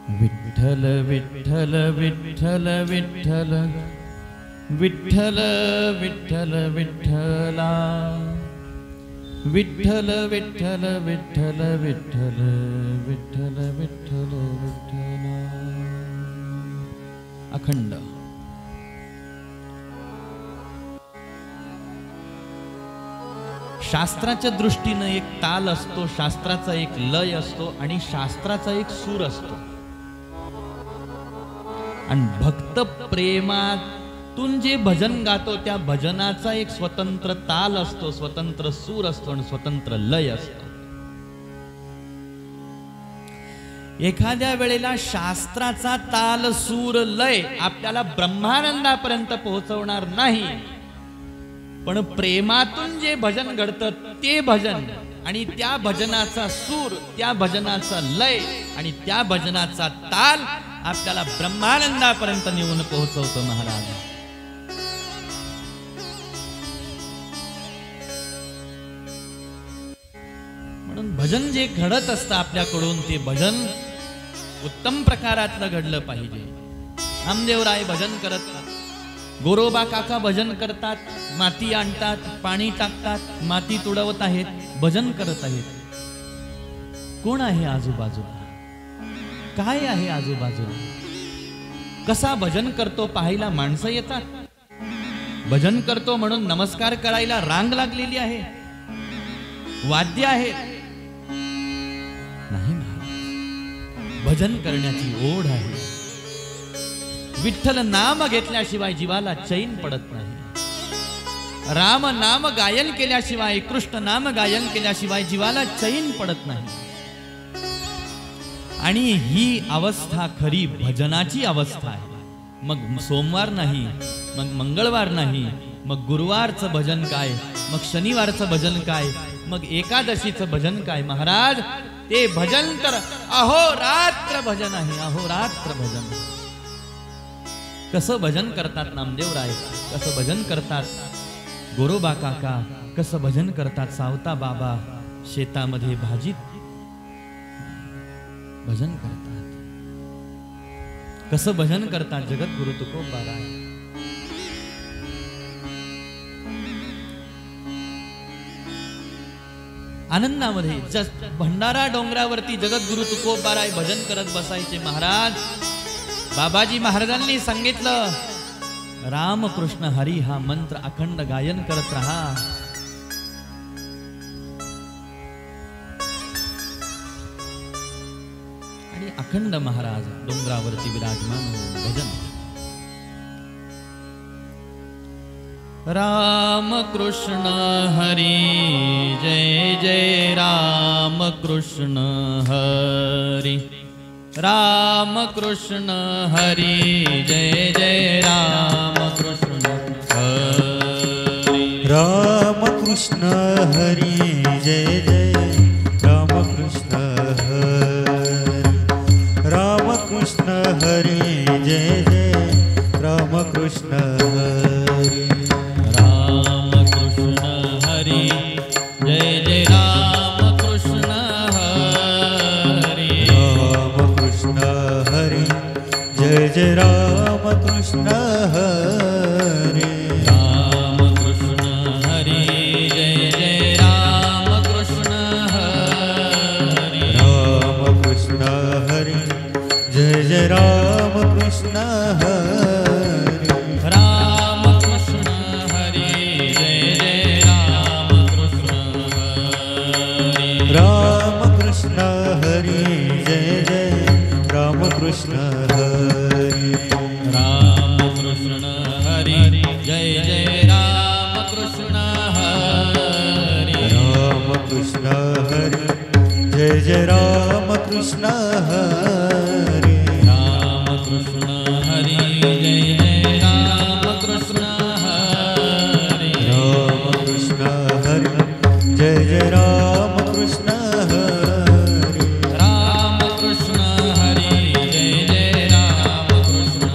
विठ्ठल विठ्ठल विठ्ठल विठ्ठल विठ्ठल विठ्ठल विठ्ठला विठ्ठल विठ्ठल विठ्ठल विठ्ठल विठ्ठल विठ्ठल विठ्ठला. अखंड शास्त्राच्या दृष्टीने एक ताल असतो, शास्त्राचा एक लय असतो आणि शास्त्राचा एक सूर असतो. आणि भक्त प्रेमातून जे भजन गातो त्या भजनाचा एक स्वतंत्र ताल असतो, स्वतंत्र सूर असतो आणि स्वतंत्र लय असतो. एखाद्या वेळेला शास्त्राचा ताल सूर लय आपल्याला ब्रह्मानंदापर्यंत पोहोचवणार नाही, पण प्रेमातून जे भजन घडतं ते भजन आणि त्या भजनाचा सूर, त्या भजनाचा लय आणि त्या भजनाचा ताल आपल्याला ब्रह्मानंदापर्यंत नेऊन पोहोचवतो महाराज. म्हणून भजन जे घडत असतं आपल्याकडून ते भजन उत्तम प्रकारातलं घडलं पाहिजे. नामदेवराय भजन करत, गोरोबा काका भजन करतात, माती आणतात, पाणी टाकतात, माती तुडवत आहेत, भजन करत आहेत. कोण आहे आजूबाजूला, काय आहे आजूबाजूला, कसा भजन करतो पाहायला माणसं येतात. भजन करतो म्हणून नमस्कार करायला रांग लागलेली आहे, वाद्य आहे नाही. भजन करण्याची ओढ आहे. विठ्ठल नाम घेतल्याशिवाय जीवाला चैन पडत नाही. राम नाम गायन केल्याशिवाय, कृष्ण नाम गायन केल्याशिवाय जीवाला चैन पडत नाही. आणि ही अवस्था खरी भजनाची अवस्था आहे. मग सोमवार नाही, मग मंगळवार नाही, मग गुरुवारचं भजन काय, मग शनिवारचं भजन काय, मग एकादशीचं भजन काय. महाराज ते भजन तर अहोरात्र भजन आहे, अहोरात्र भजन. कसं भजन करतात नामदेवराय, कसं भजन करतात गोरोबा काका, कसं भजन करतात सावता बाबा, शेतामध्ये भाजीत भजन करतात. कसं भजन करतात जगद्गुरु तुकोबाराय. आनंदामध्ये भंडारा डोंगरावरती जगद्गुरु तुकोबाराय भजन करत बसायचे. महाराज बाबाजी महाराजांनी सांगितलं, राम कृष्ण हरी हा मंत्र अखंड गायन करत रहा. आणि अखंड महाराज डोंगरावरती विराजमान होऊन भजन. राम कृष्ण हरी जय जय राम कृष्ण हरी, राम कृष्ण हरी जय जय राम कृष्ण हरी, राम कृष्ण हरी जय जय राम कृष्ण हरी, राम कृष्ण हरी जय जय राम कृष्ण हरी, राम कृष्ण हरी जय जय राम कृष्ण हरी, राम कृष्ण हरी जय जय राम कृष्ण हरी, राम कृष्ण हरी जय जय राम कृष्ण हरी, राम कृष्ण हरी जय जय राम कृष्ण हरी, राम कृष्ण हरी जय जय राम कृष्ण हरी, राम कृष्ण हरी जय जय राम कृष्ण हरी, राम कृष्ण हरी जय जय राम कृष्ण हरी, राम कृष्ण हरी जय जय राम कृष्ण हरी, राम कृष्ण हरी जय जय राम कृष्ण हरी, राम कृष्ण हरी जय जय राम कृष्ण हरी, राम कृष्ण हरी जय जय राम कृष्ण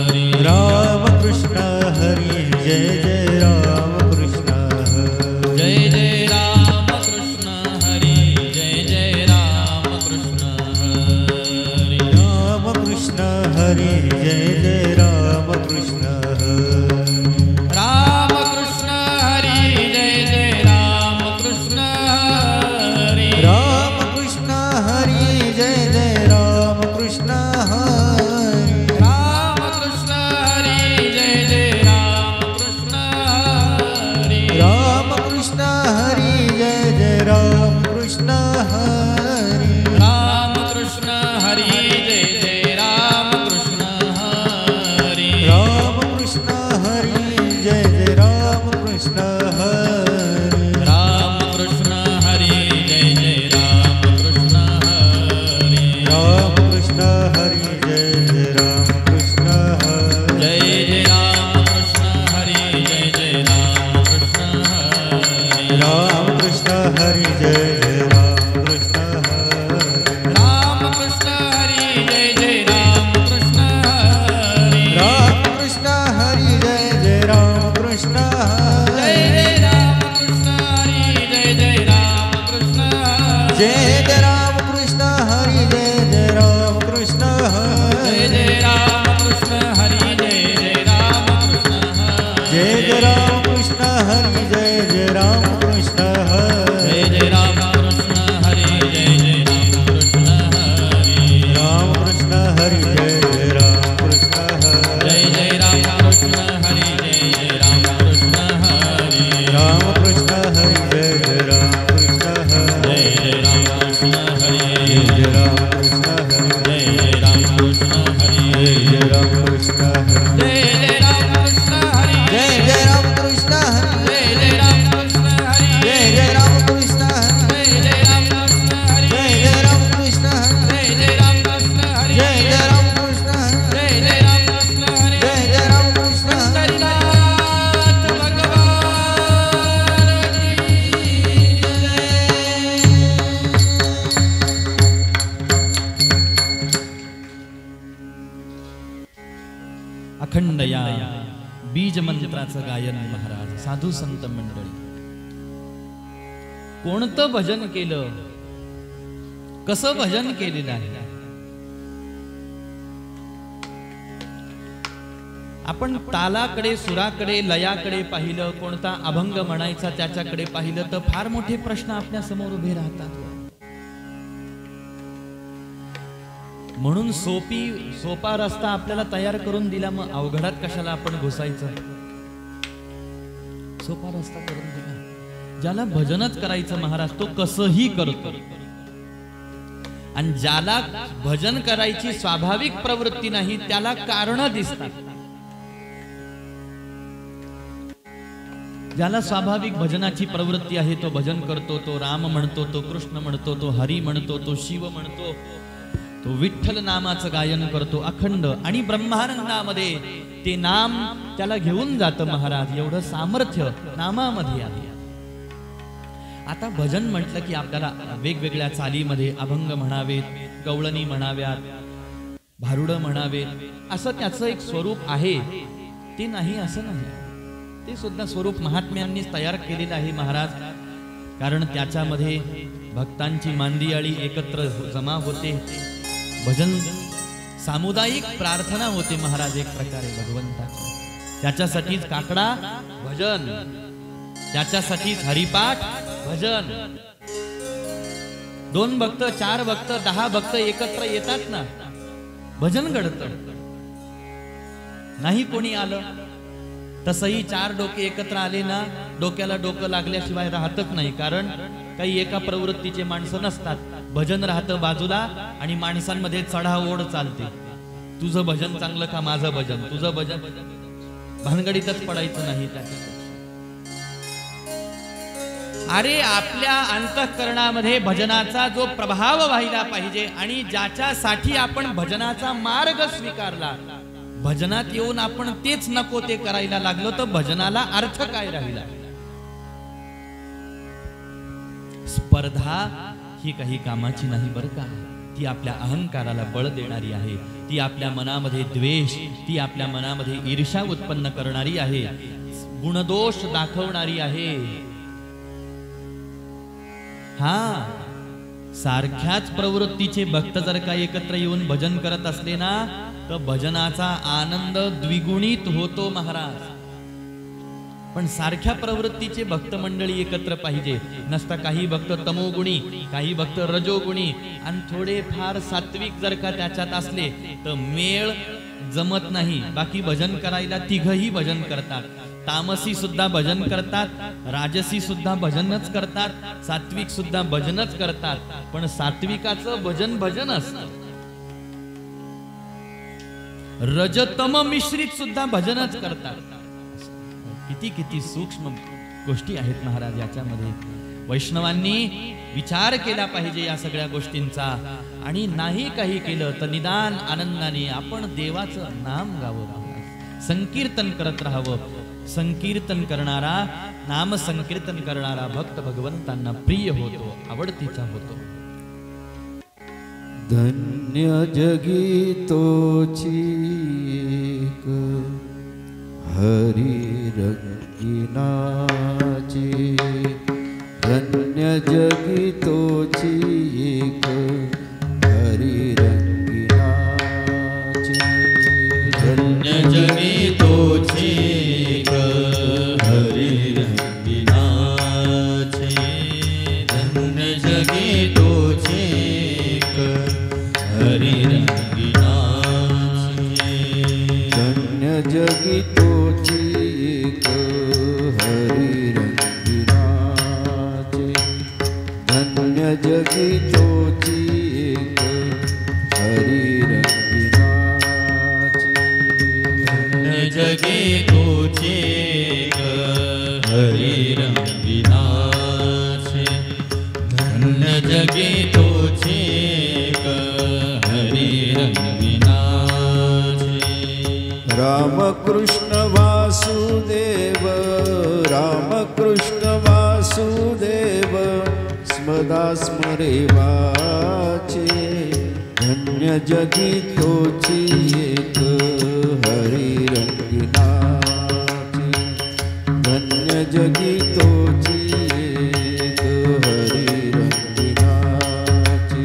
हरी, राम कृष्ण हरी जय जय राम कृष्ण हरी, जय जय राम कृष्ण हरी जय जय राम कृष्ण हरी जय जय राम कृष्ण राम कृष्ण हरी जय जय राम कृष्ण हरी राम कृष्ण हरी जय जय राम कृष्ण हरी राम कृष्ण हरी जय जय राम कृष्ण हरी राम कृष्ण हरी जय जय राम कृष्ण हरी राम कृष्ण हरी जय जय राम कृष्ण हरी राम कृष्ण हरी जय जय राम कृष्ण हरी राम कृष्ण हरी जय जय राम कृष्ण हरी राम कृष्ण हरी जय जय राम कृष्ण हरी जय जय राम कृष्ण हरी जय जय राम कृष्ण हरी राम कृष्ण हरी जय जय राम कृष्ण हरी राम कृष्ण हरी जय जय राम कृष्ण हरी राम कृष्ण हरी जय जय राम कृष्ण जय हरी जय राम कृष्ण हरी जय जय राम कृष्ण हरी जय जय राम कृष्ण हरी जय जय राम कृष्ण जय हरी जय राम कृष्ण हरी जय जय राम कृष्ण हरी जय जय राम कृष्ण हरी जय जय राम कृष्ण हरी जय जय राम कृष्ण हरी जय जय राम कृष्ण हरी राम कृष्ण हरी जय जय राम कृष्ण हरी जय जय राम कृष्ण हरी जय जय राम कृष्ण हरी राम कृष्ण हरी जय जय राम कृष्ण हरी जय जय राम कृष्ण हरी जय जय राम कृष्ण हरी जय जय राम कृष्ण हरी जय जय राम कृष्ण हरी जय जय राम कृष्ण हरी जय जय राम कृष्ण हरी जय जय राम कृष्ण हरी जय जय राम कृष्ण हरी जय जय राम कृष्ण हरी जय जय राम कृष्ण हरी जय जय राम कृष्ण हरी जय जय राम कृष्ण हरी जय जय राम कृष्ण हरी जय जय राम कृष्ण हरी हरिनाथ भगवान की जय। अखंड या बीज मंत्राचं गायन महाराज साधू संत मंडळी कोणतं भजन केलं कसं भजन केलेलं आहे आपण तालाकडे सुराकडे लयाकडे पाहिलं कोणता अभंग म्हणायचा त्याच्याकडे पाहिलं तर फार मोठे प्रश्न आपल्या समोर उभे राहतात म्हणून सोपा रस्ता आपल्याला तयार करून दिला मग अवघडात कशाला आपण घुसायचं सोपा रस्ता करून दिला ज्याला भजनच करायचं महाराज तो कसंही करतो आणि ज्याला भजन करायची स्वाभाविक प्रवृत्ती नाही त्याला कारण दिसतात ज्याला स्वाभाविक भजनाची प्रवृत्ती आहे तो भजन करतो तो राम म्हणतो तो कृष्ण म्हणतो तो हरी म्हणतो तो शिव म्हणतो तो विठ्ठल नामाचं गायन करतो अखंड आणि ब्रह्मानंदामध्ये ते नाम त्याला घेऊन जातं महाराज एवढं सामर्थ्य नामामध्ये आहे आता भजन म्हटलं की आपल्याला वेगवेगळ्या चालीमध्ये अभंग म्हणावेत गवळणी म्हणाव्यात भारुडं म्हणावेत असं त्याचं एक स्वरूप आहे ते नाही असं नाही ते सुद्धा स्वरूप महात्म्यांनीच तयार केलेलं आहे महाराज कारण त्याच्यामध्ये भक्तांची मांदियाळी एकत्र जमा होते भजन सामुदायिक प्रार्थना होते महाराज एक प्रकारे भगवंताची त्याच्यासाठीच काकडा भजन त्याच्यासाठीच हरिपाठ भजन 2 भक्त 4 भक्त 10 भक्त एकत्र येतात ना भजन घडतं नाही कोणी आलं तसंही 4 डोके एकत्र आले ना डोक्याला डोकं लागल्याशिवाय राहतच नाही कारण काही एका प्रवृत्तीचे माणसं नसतात भजन राहतं बाजूला आणि माणसांमध्ये चढाओढ चालते तुझं भजन चांगलं का माझं भजन तुझं भजन भानगडीतच पडायचं नाही त्याच्यात अरे आपल्या अंतःकरणामध्ये भजनाचा जो प्रभाव व्हायला पाहिजे आणि ज्याच्यासाठी आपण भजनाचा मार्ग स्वीकारला भजनात येऊन आपण तेच नको ते करायला लागलो तर भजनाला अर्थ काय राहिला स्पर्धा ही काही कामाची नाही बरं का ती आपल्या अहंकाराला बळ देणारी आहे ती आपल्या मनामध्ये द्वेष ती आपल्या मनामध्ये ईर्ष्या उत्पन्न करणारी आहे गुणदोष दाखवणारी आहे हा सारख्याच प्रवृत्तीचे भक्त जर का एकत्र येऊन भजन करत असले ना तर भजनाचा आनंद द्विगुणित होतो महाराज. पण सारख्या प्रवृत्तीचे भक्त मंडळी एकत्र पाहिजे. नसता काही भक्त तमोगुणी, काही भक्त रजोगुणी आणि थोडे फार सात्विक जर का त्याच्यात असले तर मेळ जमत नाही. बाकी भजन करायला तिघही भजन करतात. तामसी सुद्धा भजन करतात, राजसी सुद्धा भजनच करतात, सात्विक सुद्धा भजनच करतात. पण सात्विकाचं भजन भजन असतं. रजतम मिश्रित सुद्धा भजनच करतात. किती किती सूक्ष्म गोष्टी आहेत महाराज याच्यामध्ये. वैष्णवांनी विचार केला पाहिजे या सगळ्या गोष्टींचा. आणि नाही काही केलं तर निदान आनंदाने आपण देवाचं नाम गावं, संकीर्तन करत राहावं. संकीर्तन करणारा, नाम संकीर्तन करणारा भक्त भगवंतांना प्रिय होतो, आवडतीचा होतो. धन्य जगी तोची एक हरी रंगिनाची, धन्य जगी तोची एक हरी रंगिनाची, धन्य जगी तोची एक हरी रंगिनाची, धन्य जगी तोची एक हरी रंगिनाची, धन्य जगी तोची एक हरी रंगिनाची, धन्य जगी तोची एक हरी रंगिनाची, धन्य जगी तोची एक हरी रंगिनाची, धन्य जगी तोची एक हरी रंगिनाची. रामकृष्ण वासुदेव, रामकृष्ण वासुदेव स्मदा स्मरेवाचे, धन्य जगी तोची एक हरी रंगिनाची, धन्य जगी तोची एक हरी रंगिनाची,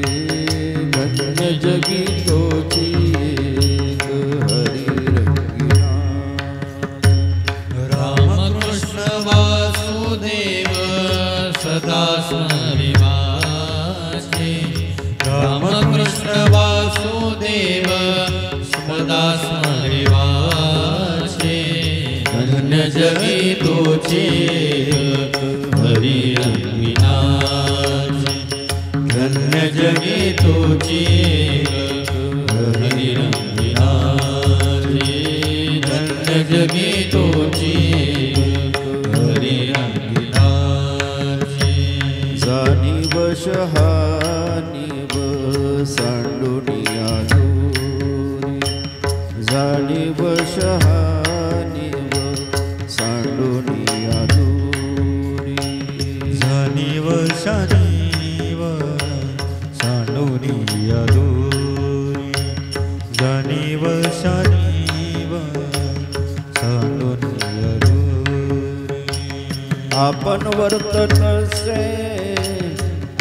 धन्य जगी तोची एक हरी रंगिनाची. रामकृष्ण वासुदेव सदा स्मरिवाचे, रामकृष्ण वासुदेव सदा स्मरिवाचे, धन्य जगी तोची हरी रंगिनाची, धन्य जगी तोची हरी रंगिनाची, धन्य जगी तोची हरी रंगिनाची. जाणीव शहानीव सांडुनिया दूरी, जाणीव शहानीव सांडुनिया दूरी, जाणीव शहानीव सांडुनिया दूरी, जाणीव शहानीव सांडुनिया दूरी. आपण वर्ततसे,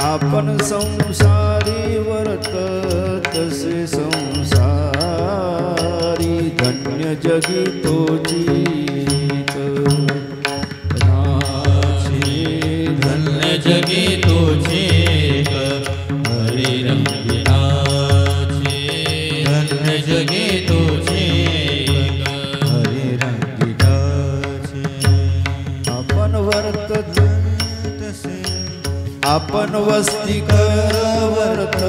आपण संसारी वर्ततसे संसारी, धन्य जगी तोची एक नाची, धन्य जगी तोची एक हरी रंगिनाची, धन्य जगी तोची एक हरी रंगिनाची. आपण वर्तत तसे, आपण वस्ती करवर्त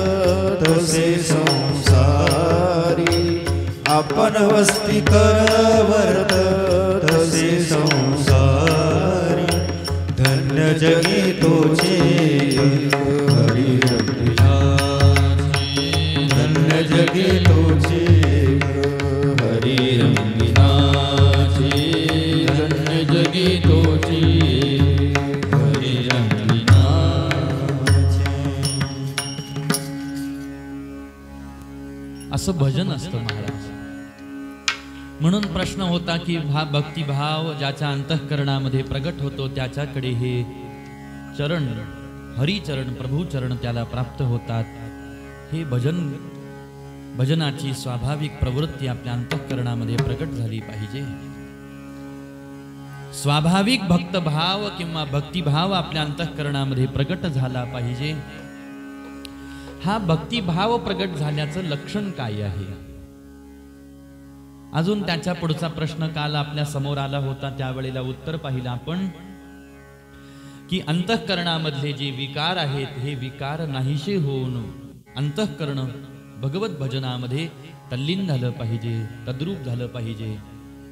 तसे संसारी, आपण वस्ती करवर्त तसे संसारी, धन्य जगी तोची हरी रंगिनाची, धन्य जगी तोची हरी रंगिनाची, धन्य जगी तोची हरी रंगिनाची. असं भजन असतं महाराज. म्हणून प्रश्न होता की भक्तिभाव ज्याच्या अंतःकरणामध्ये प्रगट होतो त्याच्याकडे हे चरण, हरिचरण, प्रभुचरण त्याला प्राप्त होतात. हे भजन भजनाची स्वाभाविक प्रवृत्ती आपल्या अंतःकरणामध्ये प्रकट झाली पाहिजे. स्वाभाविक भक्तभाव किंवा भक्तिभाव आपल्या अंतःकरणामध्ये प्रकट झाला पाहिजे. हा भक्तिभाव प्रकट झाल्याचं लक्षण काय आहे? अजून त्याच्या पुढचा प्रश्न काल आपल्या समोर आला होता, त्यावेळेला उत्तर पाहिलं आपण की अंतःकरणामधले जे विकार आहेत हे विकार नाहीसे होऊन अंतःकरण भगवत भजनामध्ये तल्लीन झालं पाहिजे, तद्रूप झालं पाहिजे,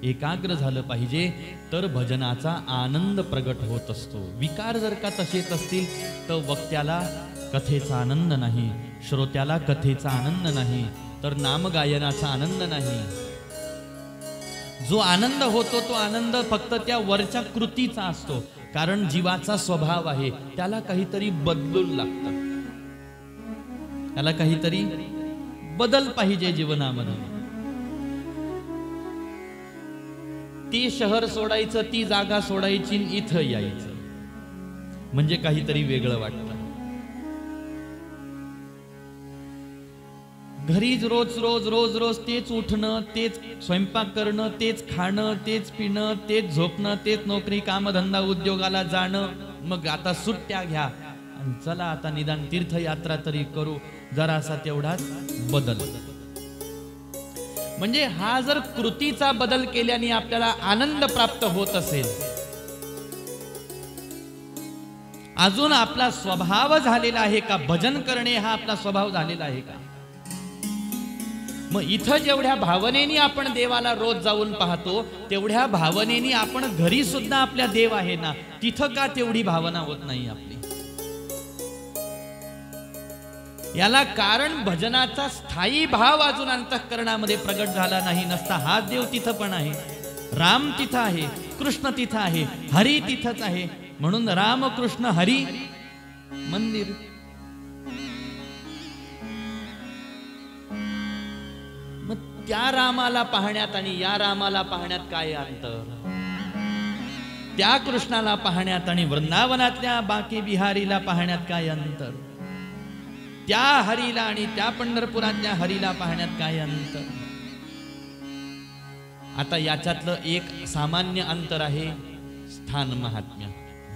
एकाग्र झालं पाहिजे, तर भजनाचा आनंद प्रगट होत असतो. विकार जर का तसेच असतील तर वक्त्याला कथेचा आनंद नाही, श्रोत्याला कथेचा आनंद नाही, तर नामगायनाचा आनंद नाही. जो आनंद होतो तो आनंद फक्त त्या वरच्या कृतीचा असतो. कारण जीवाचा स्वभाव आहे, त्याला काहीतरी बदलू लागतं, त्याला काहीतरी बदल पाहिजे जीवनामध्ये. ती शहर सोडायचं, ती जागा सोडायची, इथं यायचं म्हणजे काहीतरी वेगळं वाटतं. घरीच रोज रोज रोज रोज तेच उठणं, तेच स्वयंपाक करणं, तेच खाणं, तेच पिणं, तेच झोपणं, तेच नोकरी कामधंदा उद्योगाला जाणं, मग आता सुट्ट्या घ्या आणि चला आता निदान तीर्थयात्रा तरी करू, जरासा तेवढाच बदल. म्हणजे हा जर कृतीचा बदल केल्याने आपल्याला आनंद प्राप्त होत असेल, अजून आपला स्वभाव झालेला आहे का? भजन करणे हा आपला स्वभाव झालेला आहे का? मग इथं जेवढ्या भावनेने आपण देवाला रोज जाऊन पाहतो, तेवढ्या भावनेने आपण घरी सुद्धा आपल्या देव आहे ना, तिथं का तेवढी भावना होत नाही आपली? याला कारण भजनाचा स्थायी भाव अजून अंतःकरणामध्ये प्रगट झाला नाही. नसता हा देव तिथं पण आहे, राम तिथं आहे, कृष्ण तिथं आहे, हरी तिथंच आहे. म्हणून राम कृष्ण हरी मंदिर. मग त्या रामाला पाहण्यात आणि या रामाला पाहण्यात काय अंतर? त्या कृष्णाला पाहण्यात आणि वृंदावनातल्या बाकी बिहारीला पाहण्यात काय अंतर? त्या हरीला आणि त्या पंढरपुरातल्या हरीला पाहण्यात काय अंतर? आता याच्यातलं एक सामान्य अंतर आहे स्थान महात्म्य,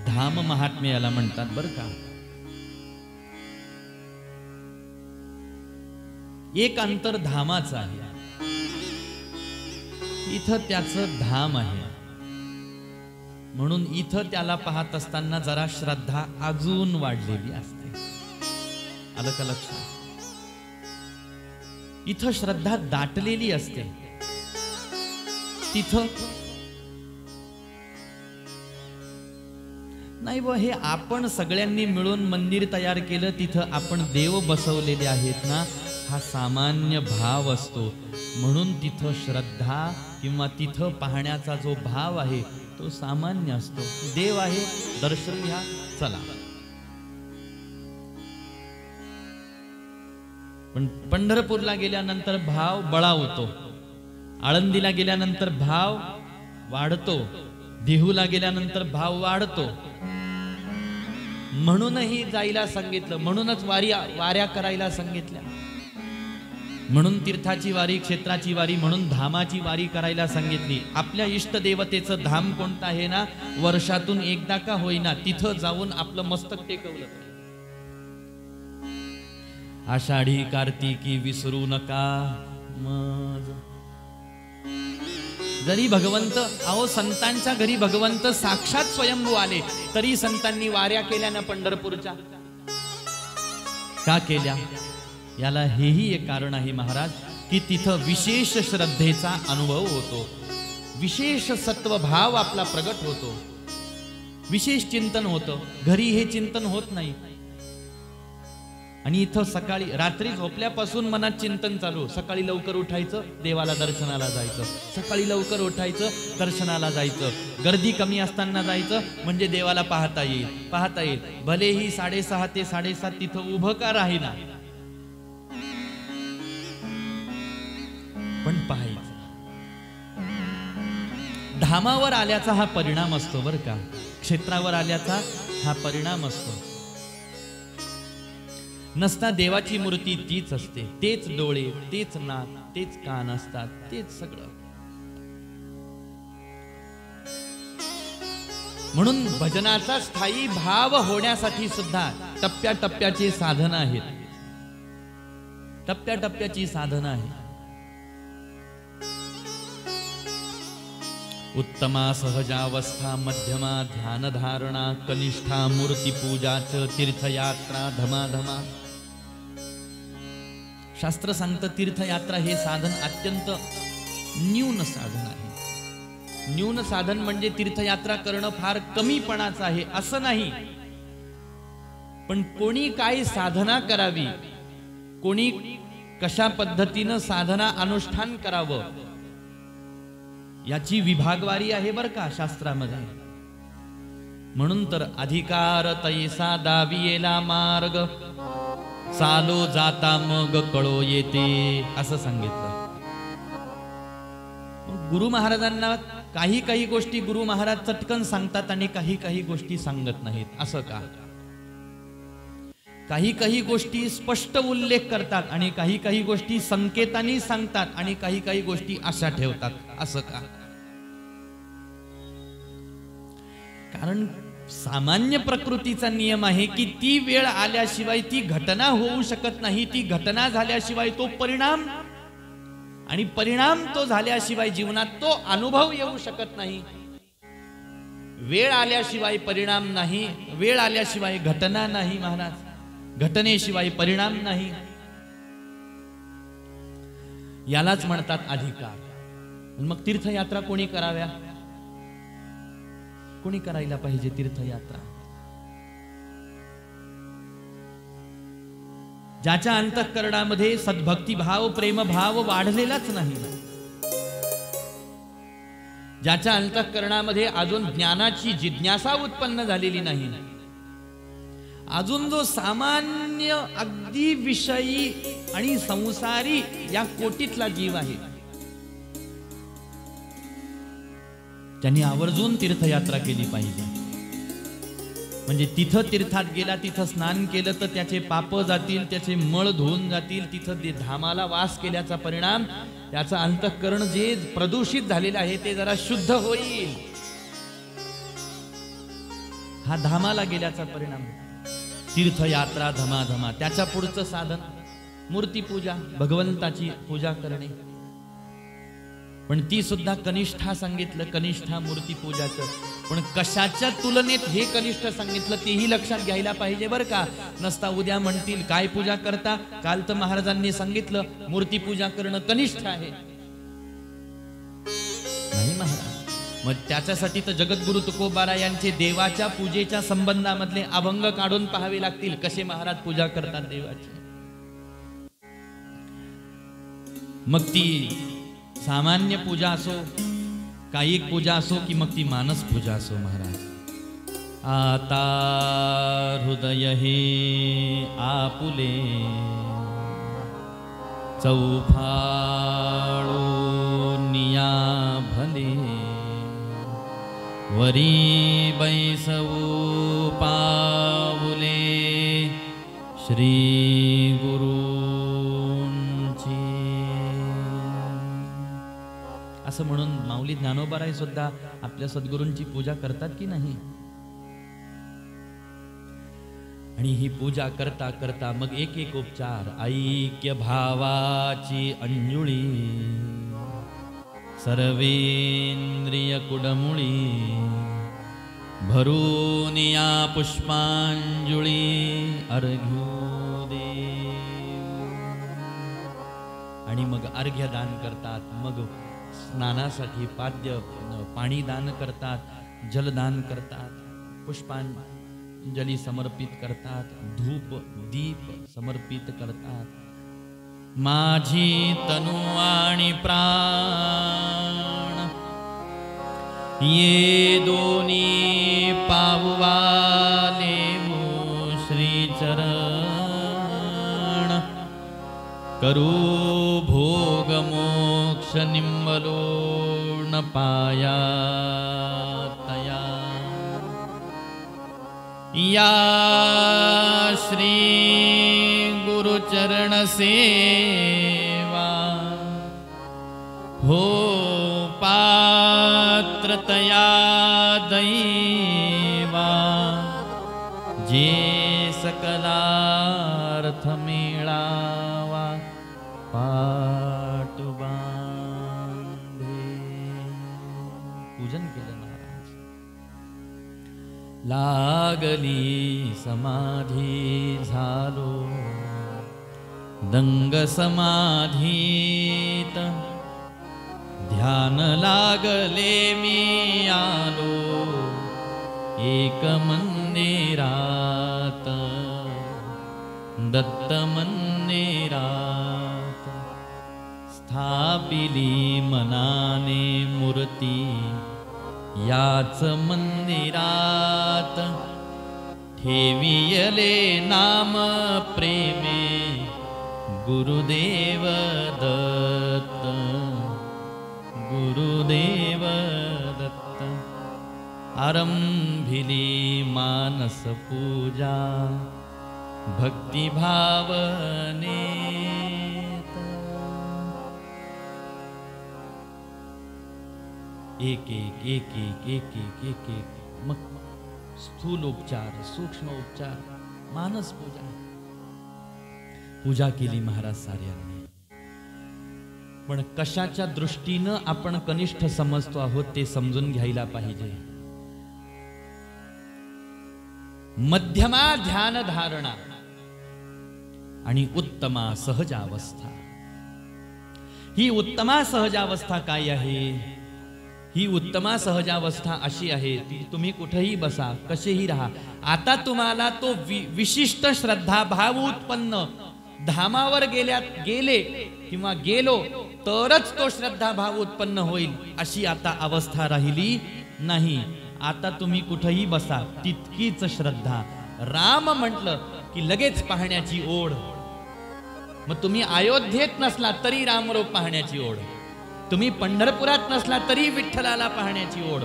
धाम महात्म्य याला म्हणतात बरं का. एक अंतर धामाचं आहे, इथं त्याचं धाम आहे, म्हणून इथं त्याला पाहत असताना जरा श्रद्धा अजून वाढलेली असते. आलं का लक्षात? इथं श्रद्धा दाटलेली असते, तिथं नाही. व हे आपण सगळ्यांनी मिळून मंदिर तयार केलं, तिथं आपण देव बसवलेले आहेत ना, हा सामान्य भाव असतो. म्हणून तिथं श्रद्धा किंवा तिथं पाहण्याचा जो भाव आहे तो सामान्य असतो. देव आहे, दर्शन घ्या, चला. पण पंढरपूरला गेल्यानंतर भाव बळावतो, आळंदीला गेल्यानंतर भाव वाढतो, देहूला गेल्यानंतर भाव वाढतो. म्हणूनही जायला सांगितलं, म्हणूनच वाऱ्या करायला सांगितल्या, म्हणून तीर्थाची वारी, क्षेत्राची वारी, म्हणून धामाची वारी करायला सांगितली. आपल्या इष्ट देवतेचं धाम कोणतं आहे ना, वर्षातून एकदा का होईना तिथं जाऊन आपलं मस्तक टेकवलं. आषाढी कार्तिकी विसरू नका मज. जरी भगवंत, अहो संतांच्या घरी भगवंत साक्षात स्वयंभू आले, तरी संतांनी वाऱ्या केल्या ना पंढरपूरच्या. का केल्या? याला हेही एक कारण आहे महाराज, की तिथं विशेष श्रद्धेचा अनुभव होतो, विशेष सत्वभाव आपला प्रगट होतो, विशेष चिंतन होतं. घरी हे चिंतन होत नाही. आणि इथं सकाळी रात्री झोपल्यापासून मनात चिंतन चालू, सकाळी लवकर उठायचं, देवाला दर्शनाला जायचं, सकाळी लवकर उठायचं, दर्शनाला जायचं, गर्दी कमी असताना जायचं म्हणजे देवाला पाहता येईल, पाहता येईल. भलेही 6:30 ते 7:30 तिथं उभं का राहीना, पण पाहायचं. धामावर आल्याचा हा परिणाम असतो बरं का, क्षेत्रावर आल्याचा हा परिणाम असतो. नसता देवाची मूर्ती तीच असते, तेच डोळे, तेच नाक, तेच कान असतात, तेच सगळं. म्हणून भजनाचा स्थायी भाव होण्यासाठी सुद्धा टप्प्याटप्प्याची साधना आहेत, टप्प्याटप्प्याची साधना आहे. उत्तमा सहजावस्था, मध्यमा ध्यानधारणा, कनिष्ठा मूर्तीपूजा च तीर्थयात्रा धमाधमा. शास्त्र सांगतं तीर्थयात्रा हे साधन अत्यंत न्यून साधन आहे. न्यून साधन म्हणजे तीर्थयात्रा करणं फार कमीपणाचं आहे असं नाही, पण कोणी काय साधना करावी, कोणी कशा पद्धतीनं साधना अनुष्ठान करावं याची विभागवारी आहे बर का शास्त्रामध्ये. म्हणून तर अधिकार तैसा दावियेला मार्ग, चालो जाता मग कळो येते असं सांगितलं. गुरु महाराजांना काही काही गोष्टी गुरु महाराज चटकन सांगतात आणि काही काही गोष्टी सांगत नाहीत. असं का? काही काही गोष्टी स्पष्ट उल्लेख करतात आणि काही काही गोष्टी संकेतांनी सांगतात आणि काही काही गोष्टी अशा ठेवतात. असं का? कारण सामान्य प्रकृतीचा नियम आहे की ती वेळ आल्याशिवाय ती घटना होऊ शकत नाही, ती घटना झाल्याशिवाय तो परिणाम, आणि परिणाम तो झाल्याशिवाय जीवनात तो अनुभव येऊ शकत नाही. वेळ आल्याशिवाय परिणाम नाही, वेळ आल्याशिवाय घटना नाही महाराज, घटनेशिवाय परिणाम नाही. यालाच म्हणतात अधिकार. मग तीर्थयात्रा कोणी कराव्या? कोणी करायला पाहिजे तीर्थयात्रा? ज्याच्या अंतःकरणामध्ये सद्भक्तिभाव प्रेमभाव वाढलेलाच नाही, ज्याच्या अंतःकरणामध्ये अजून ज्ञानाची जिज्ञासा उत्पन्न झालेली नाही, अजून जो सामान्य अगदी विषयी आणि संसारी या कोटीतला जीव आहे, त्यांनी आवर्जून तीर्थयात्रा केली पाहिजे. म्हणजे तिथं तीर्थात गेला, तिथं स्नान केलं तर त्याचे पाप जातील, त्याचे मळ धुवून जातील. तिथं धामाला वास केल्याचा परिणाम त्याचं अंतःकरण जे प्रदूषित झालेलं आहे ते जरा शुद्ध होईल. हा धामाला गेल्याचा परिणाम. तीर्थयात्रा धमाधमा. त्याच्या पुढचं साधन मूर्तीपूजा, भगवंताची पूजा करणे. पण ती सुद्धा कनिष्ठा सांगितलं, कनिष्ठा मूर्तीपूजाचं. पण कशाच्या तुलनेत हे कनिष्ठ सांगितलं तेही लक्षात घ्यायला पाहिजे बर का. नसता उद्या म्हणतील काय पूजा करता, काल तर महाराजांनी सांगितलं मूर्तीपूजा करणं कनिष्ठ आहे. नाही महाराज, मग त्याच्यासाठी तर जगद्गुरु तुकोबारा यांचे देवाच्या पूजेच्या संबंधामधले अभंग काढून पाहावे लागतील, कसे महाराज पूजा करतात देवाची. मग ती सामान्य पूजा असो, कायिक पूजा असो की मग ती मानस पूजा असो महाराज. आता हृदय हे आपुले चौफाळो निया भले, वरी बैसवू पाऊले श्री गुरु. असं म्हणून माऊली ज्ञानोबाराय सुद्धा आपल्या सद्गुरूंची पूजा करतात की नाही. आणि ही पूजा करता करता मग एक एक उपचार. ऐक्य भावाची अंजुळी, सर्वेंद्रिय कुडमुळी, भरून या पुष्पांजुळी अर्घ्यो दे. आणि मग अर्घ्य दान करतात, मग स्नानासाठी पाणी दान करतात, जलदान करतात, पुष्पांजली समर्पित करतात, धूप दीप समर्पित करतात. माझी तनु आणि प्राण ये दोन्ही पाववाले श्रीचरण, करू भोग मोक्ष निंबलो न पाया तया. या श्री चरण सेवा हो पात्रतया दैवा जे सकलार्थ मिळावा पाटुबांधे. पूजन केलं महाराज. लागली समाधी झालो दंग समाधीत ध्यान लागले मी आलो एक मंदिरात दत्त मंदिरात स्थापिली मनाने मूर्ती याच मंदिरात ठेवियले नाम प्रेमे गुरुदेव दत्त गुरुदेव दत्त. आरंभिली मानस पूजा भक्ती भावनेत. एक एक एक एक एक एक एक एक मग स्थूल उपचार सूक्ष्म उपचार मानस पूजा पूजा केली महाराज साऱ्यांनी. पण कशाच्या दृष्टीनं आपण कनिष्ठ समजतो आहोत ते समजून घ्यायला पाहिजे. मध्यमा ध्यान धारणा आणि उत्तमा सहजावस्था. ही उत्तमा सहजावस्था काय आहे? ही उत्तमा सहजावस्था अशी आहे की तुम्ही कुठेही बसा कसेही राहा. आता तुम्हाला तो विशिष्ट श्रद्धा भाव उत्पन्न धामावर गेले किंवा गेलो तरच तो श्रद्धा भाव उत्पन्न होईल अशी आता अवस्था राहिली नाही. आता तुम्ही कुठेही बसा तितकीच श्रद्धा. राम म्हटलं की लगेच पाहण्याची ओढ. मग तुम्ही अयोध्येत नसला तरी रामरूप पाहण्याची ओढ. तुम्ही पंढरपुरात नसला तरी विठ्ठलाला पाहण्याची ओढ.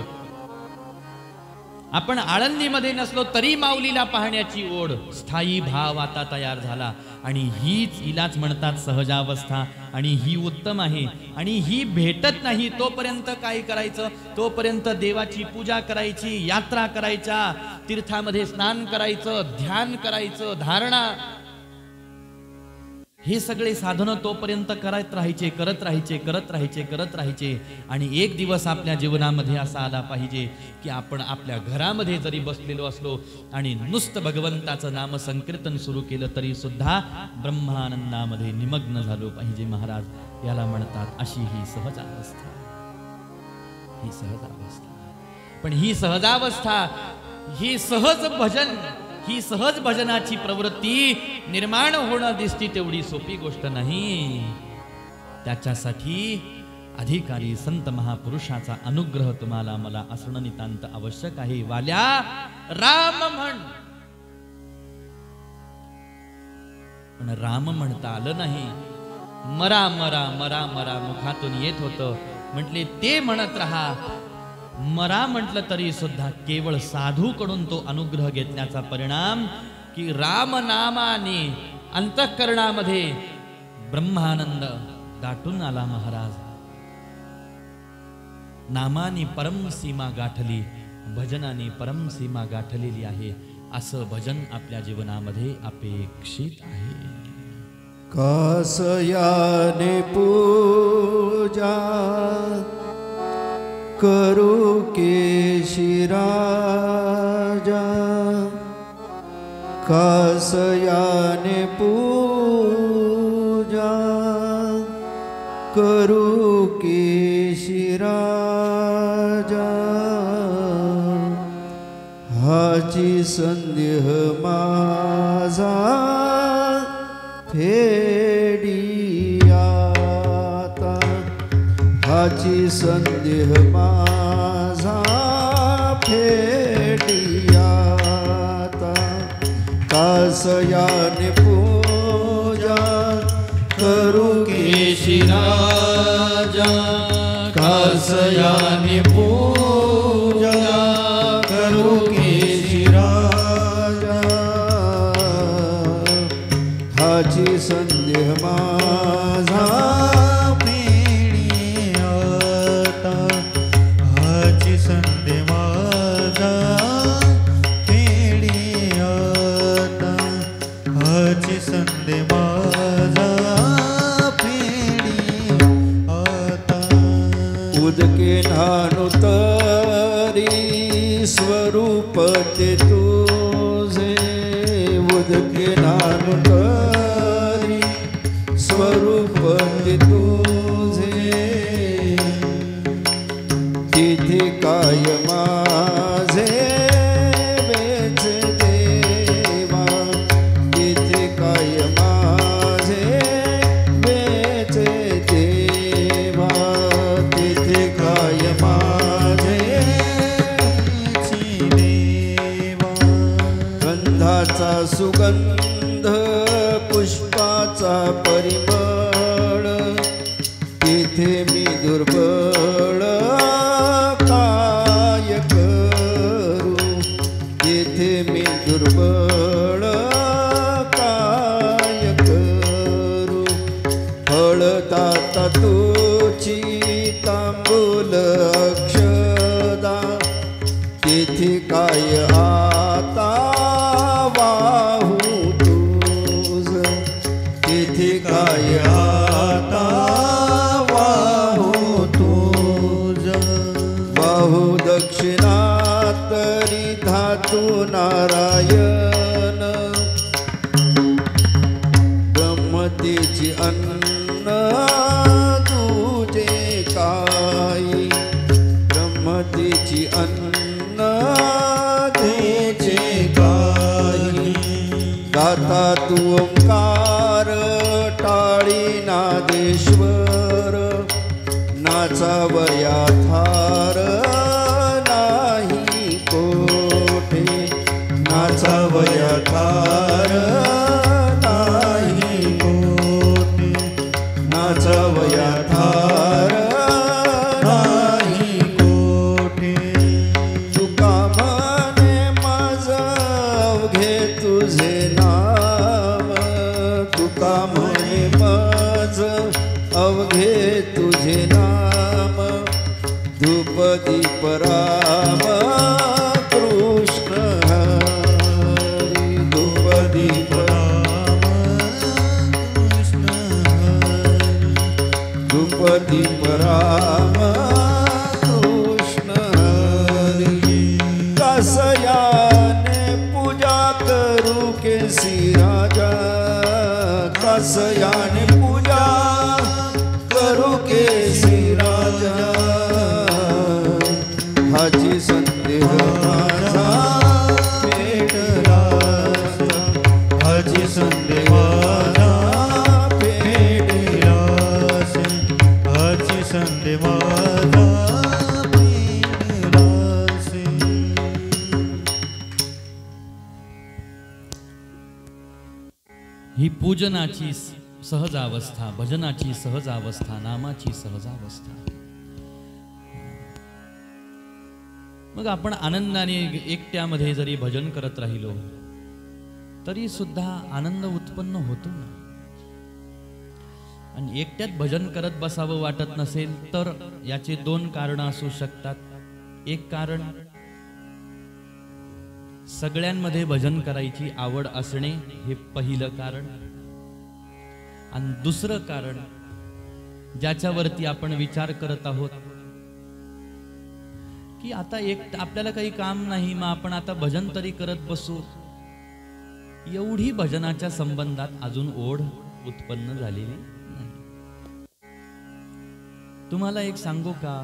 आपण आळंदीमध्ये नसलो तरी माऊलीला पाहण्याची ओढ. स्थायी भाव आता तयार झाला आणि हीच हिलाच म्हणतात सहजावस्था. आणि ही उत्तम आहे. आणि ही भेटत नाही तोपर्यंत काय करायचं? तोपर्यंत देवाची पूजा करायची, यात्रा करायच्या, तीर्थामध्ये स्नान करायचं, ध्यान करायचं, धारणा, हे सगळे साधनं तोपर्यंत करत राहायचे. आणि एक दिवस आपल्या जीवनामध्ये असा आला पाहिजे की आपण आपल्या घरामध्ये जरी बसलेलो असलो आणि नुसतं भगवंताचं नाम संकीर्तन सुरू केलं तरी सुद्धा ब्रह्मानंदामध्ये निमग्न झालो पाहिजे. महाराज याला म्हणतात अशी ही सहजावस्था. ही सहजावस्था. पण ही सहजावस्था, ही सहज भजन, ही सहज भजनाची प्रवृत्ती निर्माण होणं दिसती तेवढी सोपी गोष्ट नाही. त्याच्यासाठी अधिकारी संत महापुरुषाचा अनुग्रह तुम्हाला मला असणं नितांत आवश्यक आहे. वाल्या राम म्हण. पण राम म्हणता आलं नाही. मरा मरा मरा मरा मुखातून येत होतं. म्हटले ते म्हणत राहा. मरा म्हटलं तरी सुद्धा केवळ साधूकडून तो अनुग्रह घेतल्याचा परिणाम की रामनामाने अंतःकरणामध्ये ब्रह्मानंद दाटून आला. महाराज नामाने परमसीमा गाठली, भजनाने परमसीमा गाठलेली आहे. असं भजन आपल्या जीवनामध्ये अपेक्षित आहे. कासयाने पूजा करू केशिराजा. कासयाने पूजा करू केशिराजा. हाची संदेह माझा फेडियाता. हाची संदेह माझा फेडियाता. कासयाने पूजा करू केशिराजा. कासयाने पूजा करू केशिराजा. हाची संदेह माझा फेडी आता हाची संदेह माझा फेडी आता हाची संदेह माझा फेडी आता उदके न्हाणू तरी स्वरूप ते तुझे उदके न्हाणू तरी स्वरूप ते तुझे तिथे काय माझे वेच देवा तिथे काय माझे वेच देवा तिथे काय माझे देवा गंधाचा सुगंध पुष्पाचा परिमळ तिथे मी दुर्बळ काय करू तिथे मी दुर्बळ काय करू फळदाता तुझी तांबूल अक्षदा तिथे काय आता वाहू तुझ तिथे काय आता वाहू तुझ वाहू दक्षिणा तरी धातू नारायण ब्रह्मतेची अन्न तुझे काही ब्रह्मतेची अन्न तुझे काही दाता तू ओंकार टाळी नादेश्वर नाचावया थार नाही कोठे नाचावया थार नाही कोठे नाचावया थार नाही कोठे तुका म्हणे माझं अवघे तुझे नाम तुका म्हणे माझं अवघे तुझे नाम धूप दीप राम कृष्ण हरी धूप दीप राम कृष्ण हरी धूप दीप राम कृष्ण हरी कसयाने पूजा करू केसी राजा कसयाने पूजा करू केसी राजा हाची संदेह माझा पेटला हाची संदेह माझा पेटला हाची संदेह माझा पेटला ही पूजनाची सहज अवस्था, भजनाची सहज अवस्था, नामाची सहज अवस्था. मग आपण आनंदाने एकट्यामध्ये जरी भजन करत राहिलो तरी सुद्धा आनंद उत्पन्न होतो ना. आणि एकट्यात भजन करत बसावं वाटत नसेल तर याचे दोन कारण असू शकतात. एक कारण सगळ्यांमध्ये भजन करायची आवड असणे हे पहिलं कारण. आणि दुसरं कारण ज्याच्यावरती आपण विचार करत आहोत की आता एक आपल्याला काही काम नाही, मग आपण आता भजन तरी करत बसू, एवढी भजनाच्या संबंधात अजून ओढ उत्पन्न झालेली नाही. तुम्हाला एक सांगू का,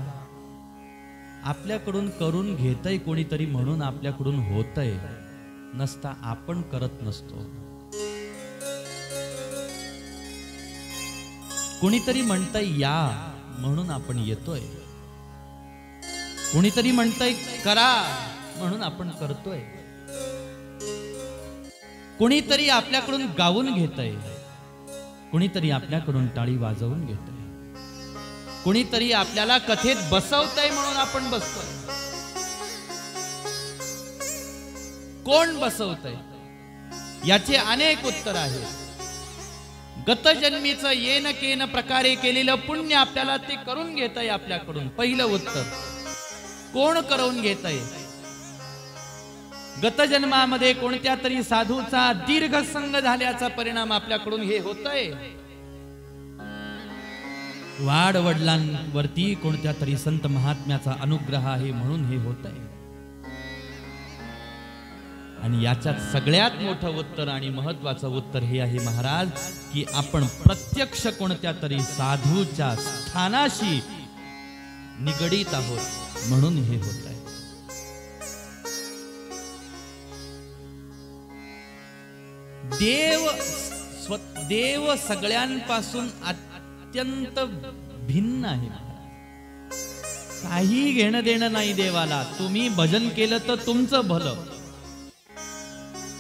आपल्याकडून करून घेतय कोणीतरी म्हणून आपल्याकडून होतय, नसता आपण करत नसतो. कोणीतरी म्हणतंय या म्हणून आपण येतोय, कोणीतरी म्हणतंय करा म्हणून आपण करतोय, कोणीतरी आपल्याकडून गाऊन घेतय, कोणीतरी आपल्याकडून टाळी वाजवून घेतय, कोणीतरी आपल्याला कथेत बसवतय म्हणून आपण बसतोय. कोण बसवतय याचे अनेक उत्तर आहेत. गतजन्मीचं येन केन प्रकारे केलेलं पुण्य आपल्याला ते करून घेतंय आपल्याकडून. पहिलं उत्तर, कोण करून घेतंय? गतजन्मामध्ये कोणत्या तरी साधूचा दीर्घ संग झाल्याचा परिणाम आपल्याकडून हे होतंय. वाड वडिलांवरती कोणत्या तरी संत महात्म्याचा अनुग्रह आहे म्हणून हे होतंय. आणि याच्यात सगळ्यात मोठं उत्तर आणि महत्वाचं उत्तर हे आहे महाराज, की आपण प्रत्यक्ष कोणत्या तरी साधूच्या स्थानाशी निगडीत आहोत म्हणून हे होत आहे. देव सगळ्यांपासून अत्यंत भिन्न आहे. काही घेणं देणं नाही देवाला. तुम्ही भजन केलं तर तुमचं भलं,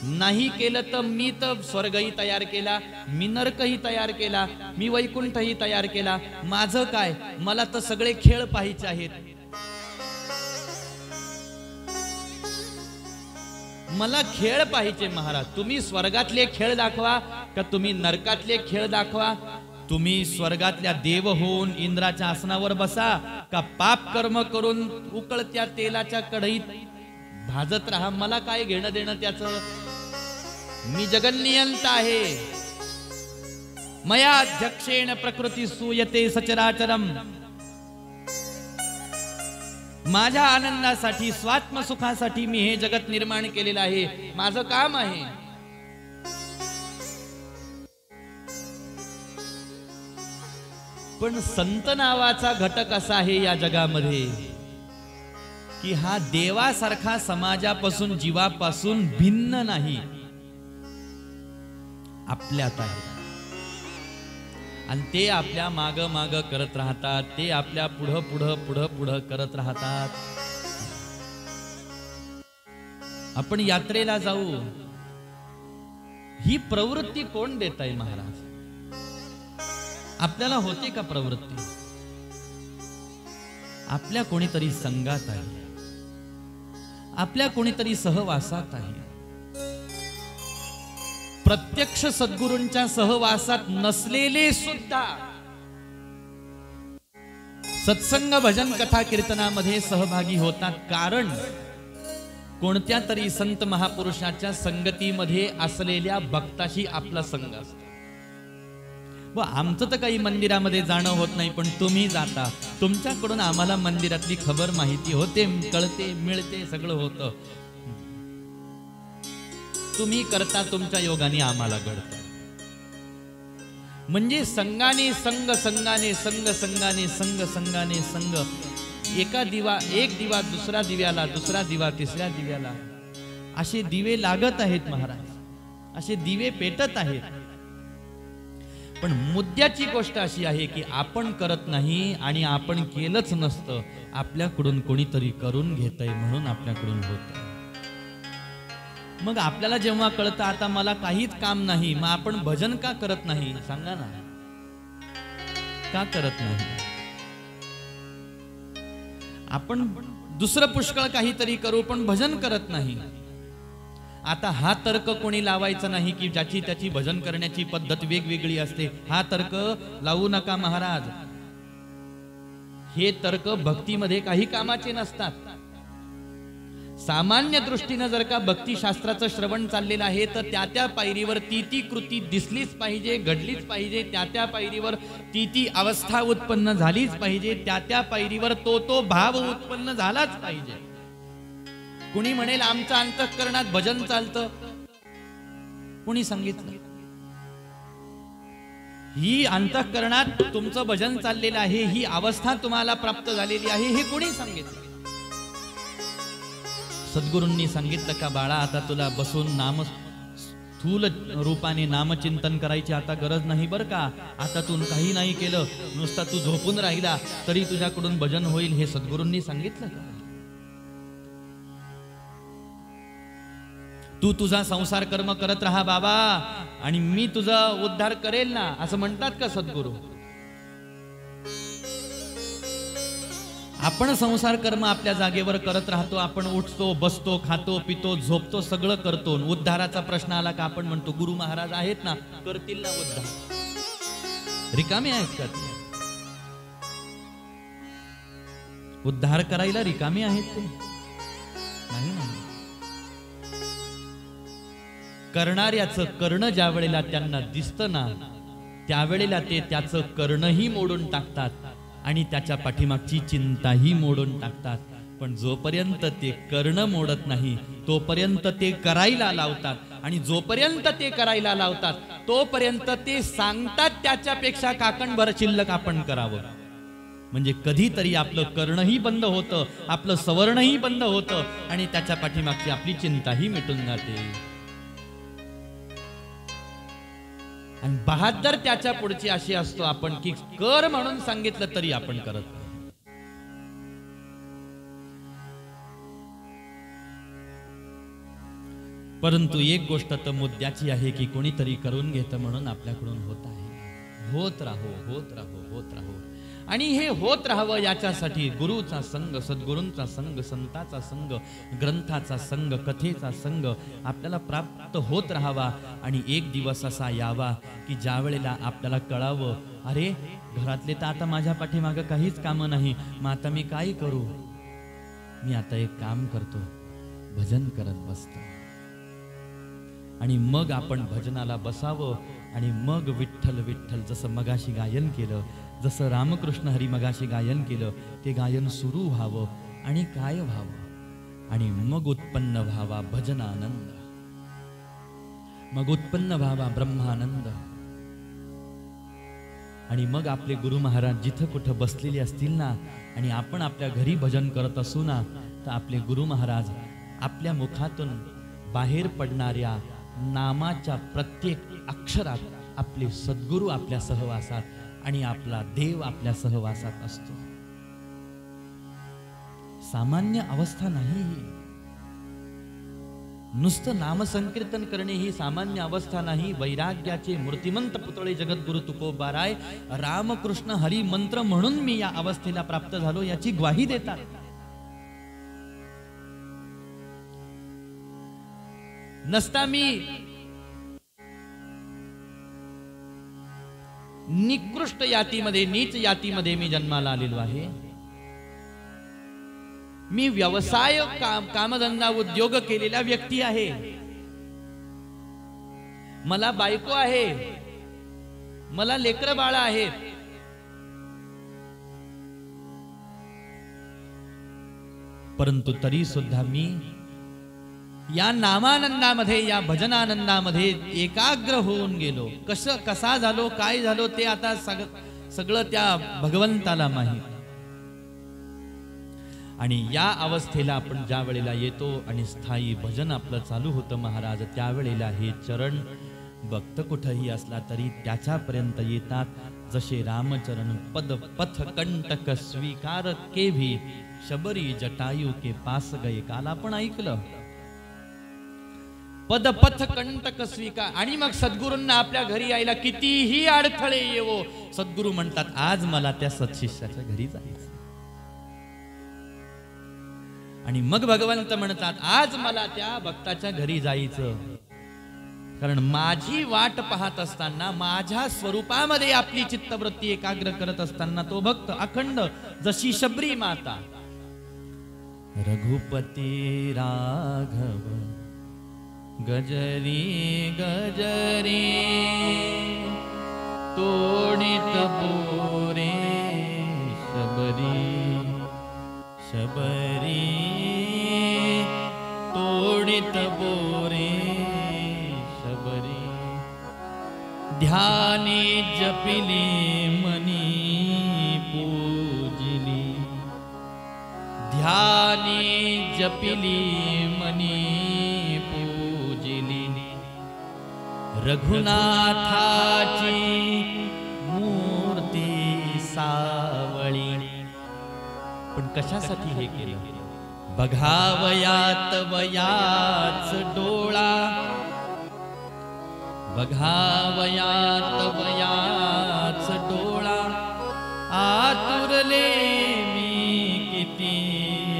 नाही केलं तर मी तर स्वर्गही तयार केला, मी नरकही तयार केला, मी वैकुंठही तयार केला. माझं काय? मला तर सगळे खेळ पाहायचे आहेत. मला खेळ पाहिजे महाराज. तुम्ही स्वर्गातले खेळ दाखवा का तुम्ही नरकातले खेळ दाखवा. तुम्ही स्वर्गातल्या देव होऊन इंद्राच्या आसनावर बसा का पाप कर्म करून उकळत्या तेलाच्या कढईत भाजत राहा. मला काय घेणं देणं त्याचं. मी जगन्नियंत आहे. मया अध्यक्षेण प्रकृती सूयते सचराचरम. माझ्या आनंदासाठी, स्वात्म सुखासाठी मी हे जगत निर्माण केलेलं आहे. माझं काम आहे. पण संत नावाचा घटक असा आहे या जगामध्ये की हा देवासारखा समाजापासून, जीवापासून भिन्न नाही, आपल्यात आहे. आणि ते आपल्या माग माग करत राहतात. ते आपल्या पुढं पुढं पुढं पुढं करत राहतात. आपण यात्रेला जाऊ, ही प्रवृत्ती कोण देत आहे महाराज? आपल्याला होते का प्रवृत्ती? आपल्या कोणीतरी संगात आहे, आपल्या कोणीतरी सहवासात आहे. प्रत्यक्ष सद्गुरूंच्या सहवासात नसलेले सुद्धा सत्संग, भजन, कथा, कीर्तनामध्ये सहभागी होतात. कारण कोणत्या तरी संत महापुरुषाच्या संगतीमध्ये असलेल्या भक्ताशी आपला संग असतो. व आमचं तर काही मंदिरामध्ये जाणं होत नाही, पण तुम्ही जाता. तुमच्याकडून आम्हाला मंदिरातली खबर माहिती होते, कळते, मिळते, सगळं होतं. तुम्ही करता, तुमच्या योगाने आम्हाला घडतं. म्हणजे संगाने संग, संगाने संग, संगाने संग, संगाने संग. एक दिवा दुसऱ्या दिव्याला, दुसरा दिवा तिसऱ्या दिव्याला. असे दिवे लागत आहेत महाराज, असे दिवे पेटत आहेत. पण मुद्द्याची गोष्ट अशी आहे की आपण करत नाही आणि आपण केलंच नसतं. आपल्याकडून कोणीतरी करून घेतंय म्हणून आपल्याकडून होत. मग आपल्याला जेव्हा कळतं आता मला काहीच काम नाही, मग आपण भजन का करत नाही? सांगा ना, का करत नाही? आपण दुसरं पुष्कळ काहीतरी करू पण भजन करत नाही. आता हा तर्क कोणी लावायचा नाही की ज्याची त्याची भजन करण्याची पद्धत वेगवेगळी असते. हा तर्क लावू नका महाराज. हे तर्क भक्तीमध्ये काही कामाचे नसतात. सामान्य दृष्टीने जर का भक्तिशास्त्राचं श्रवण चाललेलं आहे तर त्या त्या पायरीवर ती कृती दिसलीच पाहिजे, घडलीच पाहिजे. त्या त्या पायरीवर ती अवस्था उत्पन्न झालीच पाहिजे. त्या त्या पायरीवर तो भाव उत्पन्न झालाच पाहिजे. कुणी म्हणेल आमच्या अंतःकरणात भजन चालतं, कुणी सांगितलं? ही अंतःकरणात तुमचं भजन चाललेलं आहे, ही अवस्था तुम्हाला प्राप्त झालेली आहे, हे कुणी सांगितलं? सद्गुरूंनी सांगितलं का बाळा आता तुला बसून स्थूल रूपाने नामचिंतन करायची आता गरज नाही बरं का. आता तू काही नाही केलं, नुसता तू झोपून राहिला तरी तुझ्याकडून भजन होईल, हे सद्गुरूंनी सांगितलं का? तू तुझा संसार कर्म करत राहा बाबा आणि मी तुझा उद्धार करेल ना, असं म्हणतात का सद्गुरू? आपण संसार कर्म आपल्या जागेवर करत राहतो. आपण उठतो, बसतो, खातो, पितो, झोपतो, सगळं करतो. उद्धाराचा प्रश्न आला का आपण म्हणतो गुरु महाराज आहेत ना, करतील ना उद्धार. रिकामे आहेत का ते? उद्धार करायला रिकामे आहेत ते? नाही. करणाऱ्याचं कर्ण ज्या वेळेला त्यांना दिसतं ना, त्यावेळेला ते त्याचं कर्णही मोडून टाकतात आणि त्याच्या पाठीमागची चिंताही मोडून टाकतात. पण जोपर्यंत ते कर्ण मोडत नाही तोपर्यंत ते करायला लावतात, आणि जोपर्यंत ते करायला लावतात तोपर्यंत ते सांगतात त्याच्यापेक्षा काकणभर शिल्लक आपण करावं. म्हणजे कधीतरी आपलं कर्णही बंद होतं, आपलं सवर्णही बंद होतं, आणि त्याच्या पाठीमागची आपली चिंताही मिटून जाते. आणि बहादर त्याच्या पुढची अशी असतो आपण की कर म्हणून सांगितलं तरी आपण करत नाही. परंतु एक गोष्ट तर मुद्द्याची आहे की कोणीतरी करून घेतं म्हणून आपल्याकडून होत आहे. होत राहो. आणि हे होत राहावं याच्यासाठी गुरुचा संग, सद्गुरूंचा संग, संताचा संग, ग्रंथाचा संग, कथेचा संग आपल्याला प्राप्त होत राहावा. आणि एक दिवस असा यावा की ज्या वेळेला आपल्याला कळावं, अरे घरातले तर आता माझ्या पाठीमागं काहीच कामं नाही, मग आता मी काय करू? मी आता एक काम करतो, भजन करत बसतो. आणि मग आपण भजनाला बसावं, आणि मग विठ्ठल विठ्ठल जसं मगाशी गायन केलं, जसं रामकृष्ण हरी मगाशी गायन केलं, ते गायन सुरू व्हावं. आणि काय व्हावं? आणि मग उत्पन्न व्हावा भजनानंद, मग उत्पन्न व्हावा ब्रह्मानंद. आणि मग आपले गुरु महाराज जिथं कुठं बसलेले असतील ना, आणि आपण आपल्या घरी भजन करत असू ना, तर आपले गुरु महाराज आपल्या मुखातून बाहेर पडणाऱ्या नामाच्या प्रत्येक अक्षरात आपले सद्गुरू आपल्या सहवासात आणि आपला देव आपल्या सहवासात असतो. सामान्य अवस्था नाही. नुसतं नामसंकीर्तन करणे ही सामान्य अवस्था नाही. वैराग्याचे मूर्तिमंत पुतळे जगद्गुरु तुकोबाराय रामकृष्ण हरी मंत्र म्हणून मी या अवस्थेला प्राप्त झालो याची ग्वाही देतात. नसता मी निकृष्ट जातीमध्ये, नीच जातीमध्ये मी जन्माला आलेलो आहे. मी व्यवसाय कामधंदा उद्योग केलेला व्यक्ती आहे. मला बायको आहे, मला लेकरं बाळ आहेत. परंतु तरी सुद्धा मी या नामानंदामध्ये, या भजनानंदामध्ये एकाग्र होऊन गेलो. कसा झालो, काय झालो ते आता सगळं त्या भगवंताला माहीत. आणि या अवस्थेला आपण ज्या वेळेला येतो आणि स्थायी भजन आपलं चालू होतं महाराज, त्यावेळेला हे चरण भक्त कुठंही असला तरी त्याच्यापर्यंत येतात. जसे रामचरण पद पथ कंटक स्वीकार के भी शबरी जटायू के पास गए. काल आपण ऐकलं पद पथ कंटक स्वीकार. आणि मग सद्गुरूंना आपल्या घरी यायला कितीही अडथळे येवो, सद्गुरू म्हणतात आज मला त्या सत्शिष्याच्या घरी जायचं. आणि मग भगवंत म्हणतात आज मला त्या भक्ताच्या घरी जायचं. कारण माझी वाट पाहत असताना, माझ्या स्वरूपामध्ये आपली चित्तवृत्ती एकाग्र करत असताना तो भक्त अखंड जशी शबरी माता. रघुपती राघव गजरी गजरी तोडित बोरे शबरी शबरी तोडित बोरे शबरी. ध्यानी जपिली मनी पूजिली, ध्यानी जपिली मनी रघुनाथाची मूर्ती सावळी. पण कशासाठी हे केलं? बघावयात वयाच डोळा, बघावयात वयाच डोळा. आतुरले मी किती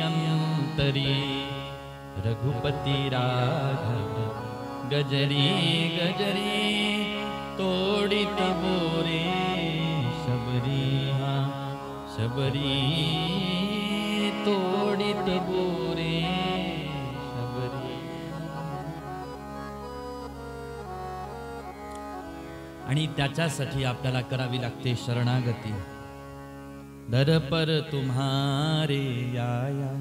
अंतरी. रघुपती राघव गजरी गजरी तोडित बोरे शबरी तोडित बोरे शबरी. आणि त्याच्यासाठी आपल्याला करावी लागते शरणागती. दर पर तुम्हारे आया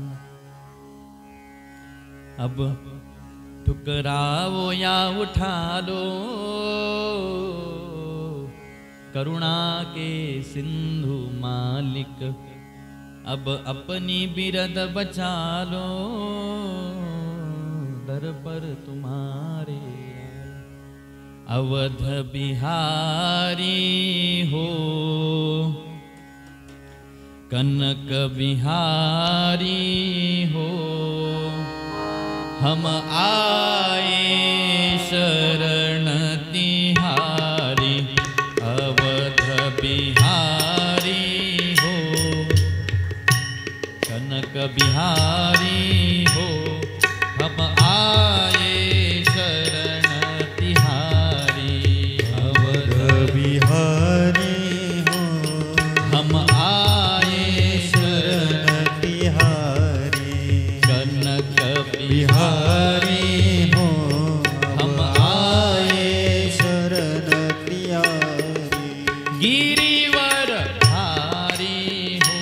अब ठुकरावो या उठा लो, करुणा के सिंधु मालिक अब अपनी बिरद बचा लो. दर पर तुम्हारे अवध बिहारी हो, कनक बिहारी हो, हम आए शरण तिहारी. अवध बिहारी हो, कनक बिहारी हो, हम आए शरण तिहारी. अवध बिहारी हो, हम आए शरण तिहारी. कनक बिहारी हो, हम आए शरण तिहारी. गिरिवर धारी हो,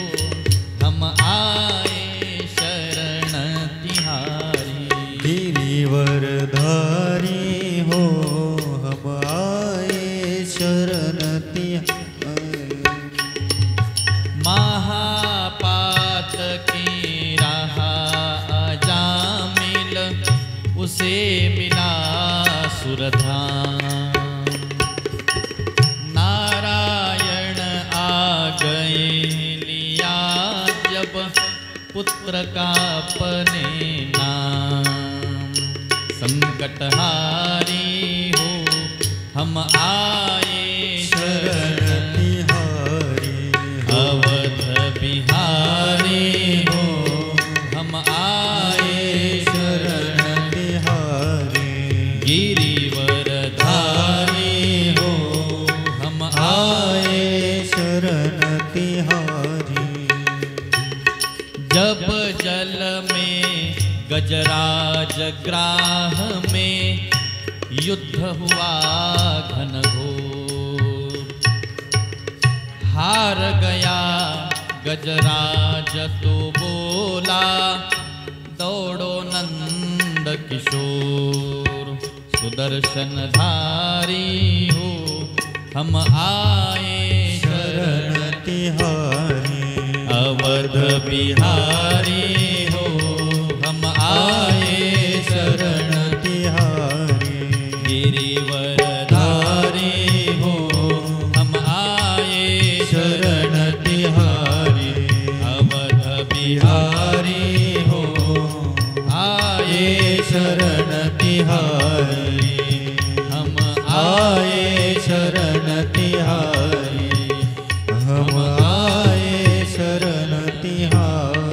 हम आए शरण तिहारी. गिरिवर धारी हो, हम आए शरण तिहारी. महापात की रहा अजामिल, उसे मिला सुरधाम. नारायण आ गए लिया जब पुत्र का अपने नाम. संकटहारी हो, हम आए शरण तिहारी. अवध बिहारी हो, हम आए शरण तिहारी. गिरिवर धारी हो, हम आए शरण तिहारी. जब जल में गजराज ग्राह में युद्ध हुआ घनघोर. हार गया गजराज तो बोला, दौड़ो नंद किशोर. सुदर्शन धारी हो, हम आए शरण तिहारी. अवध बिहारी हो, हम आए शरण तिहारी. गिरिवर धारी हो, हम आए शरण तिहारी. अवध बिहारी हो, आए शरण तिहारी. हम आए शरण तिहारी. हम आए शरण तिहारी.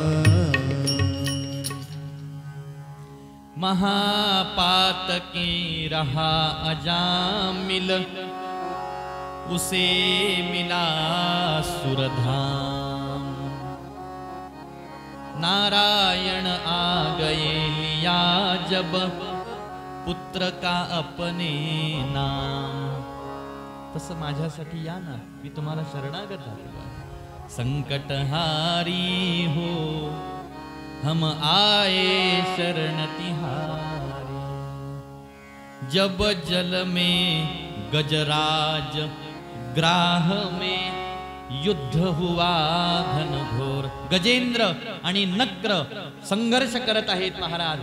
महापात की रहा अजामिल, उसे मिला सुरधाम. नारायण आ गए लिया जब पुत्र का अपने नाम. तसं माझ्यासाठी या ना, मी तुम्हाला शरणागत झालेलो आहे. संकटहारी हो, हम आए शरण तिहारी. जब जल में गजराज ग्राह में युद्ध हुआ घनघोर. गजेंद्र आणि नक्र संघर्ष करत आहेत महाराज.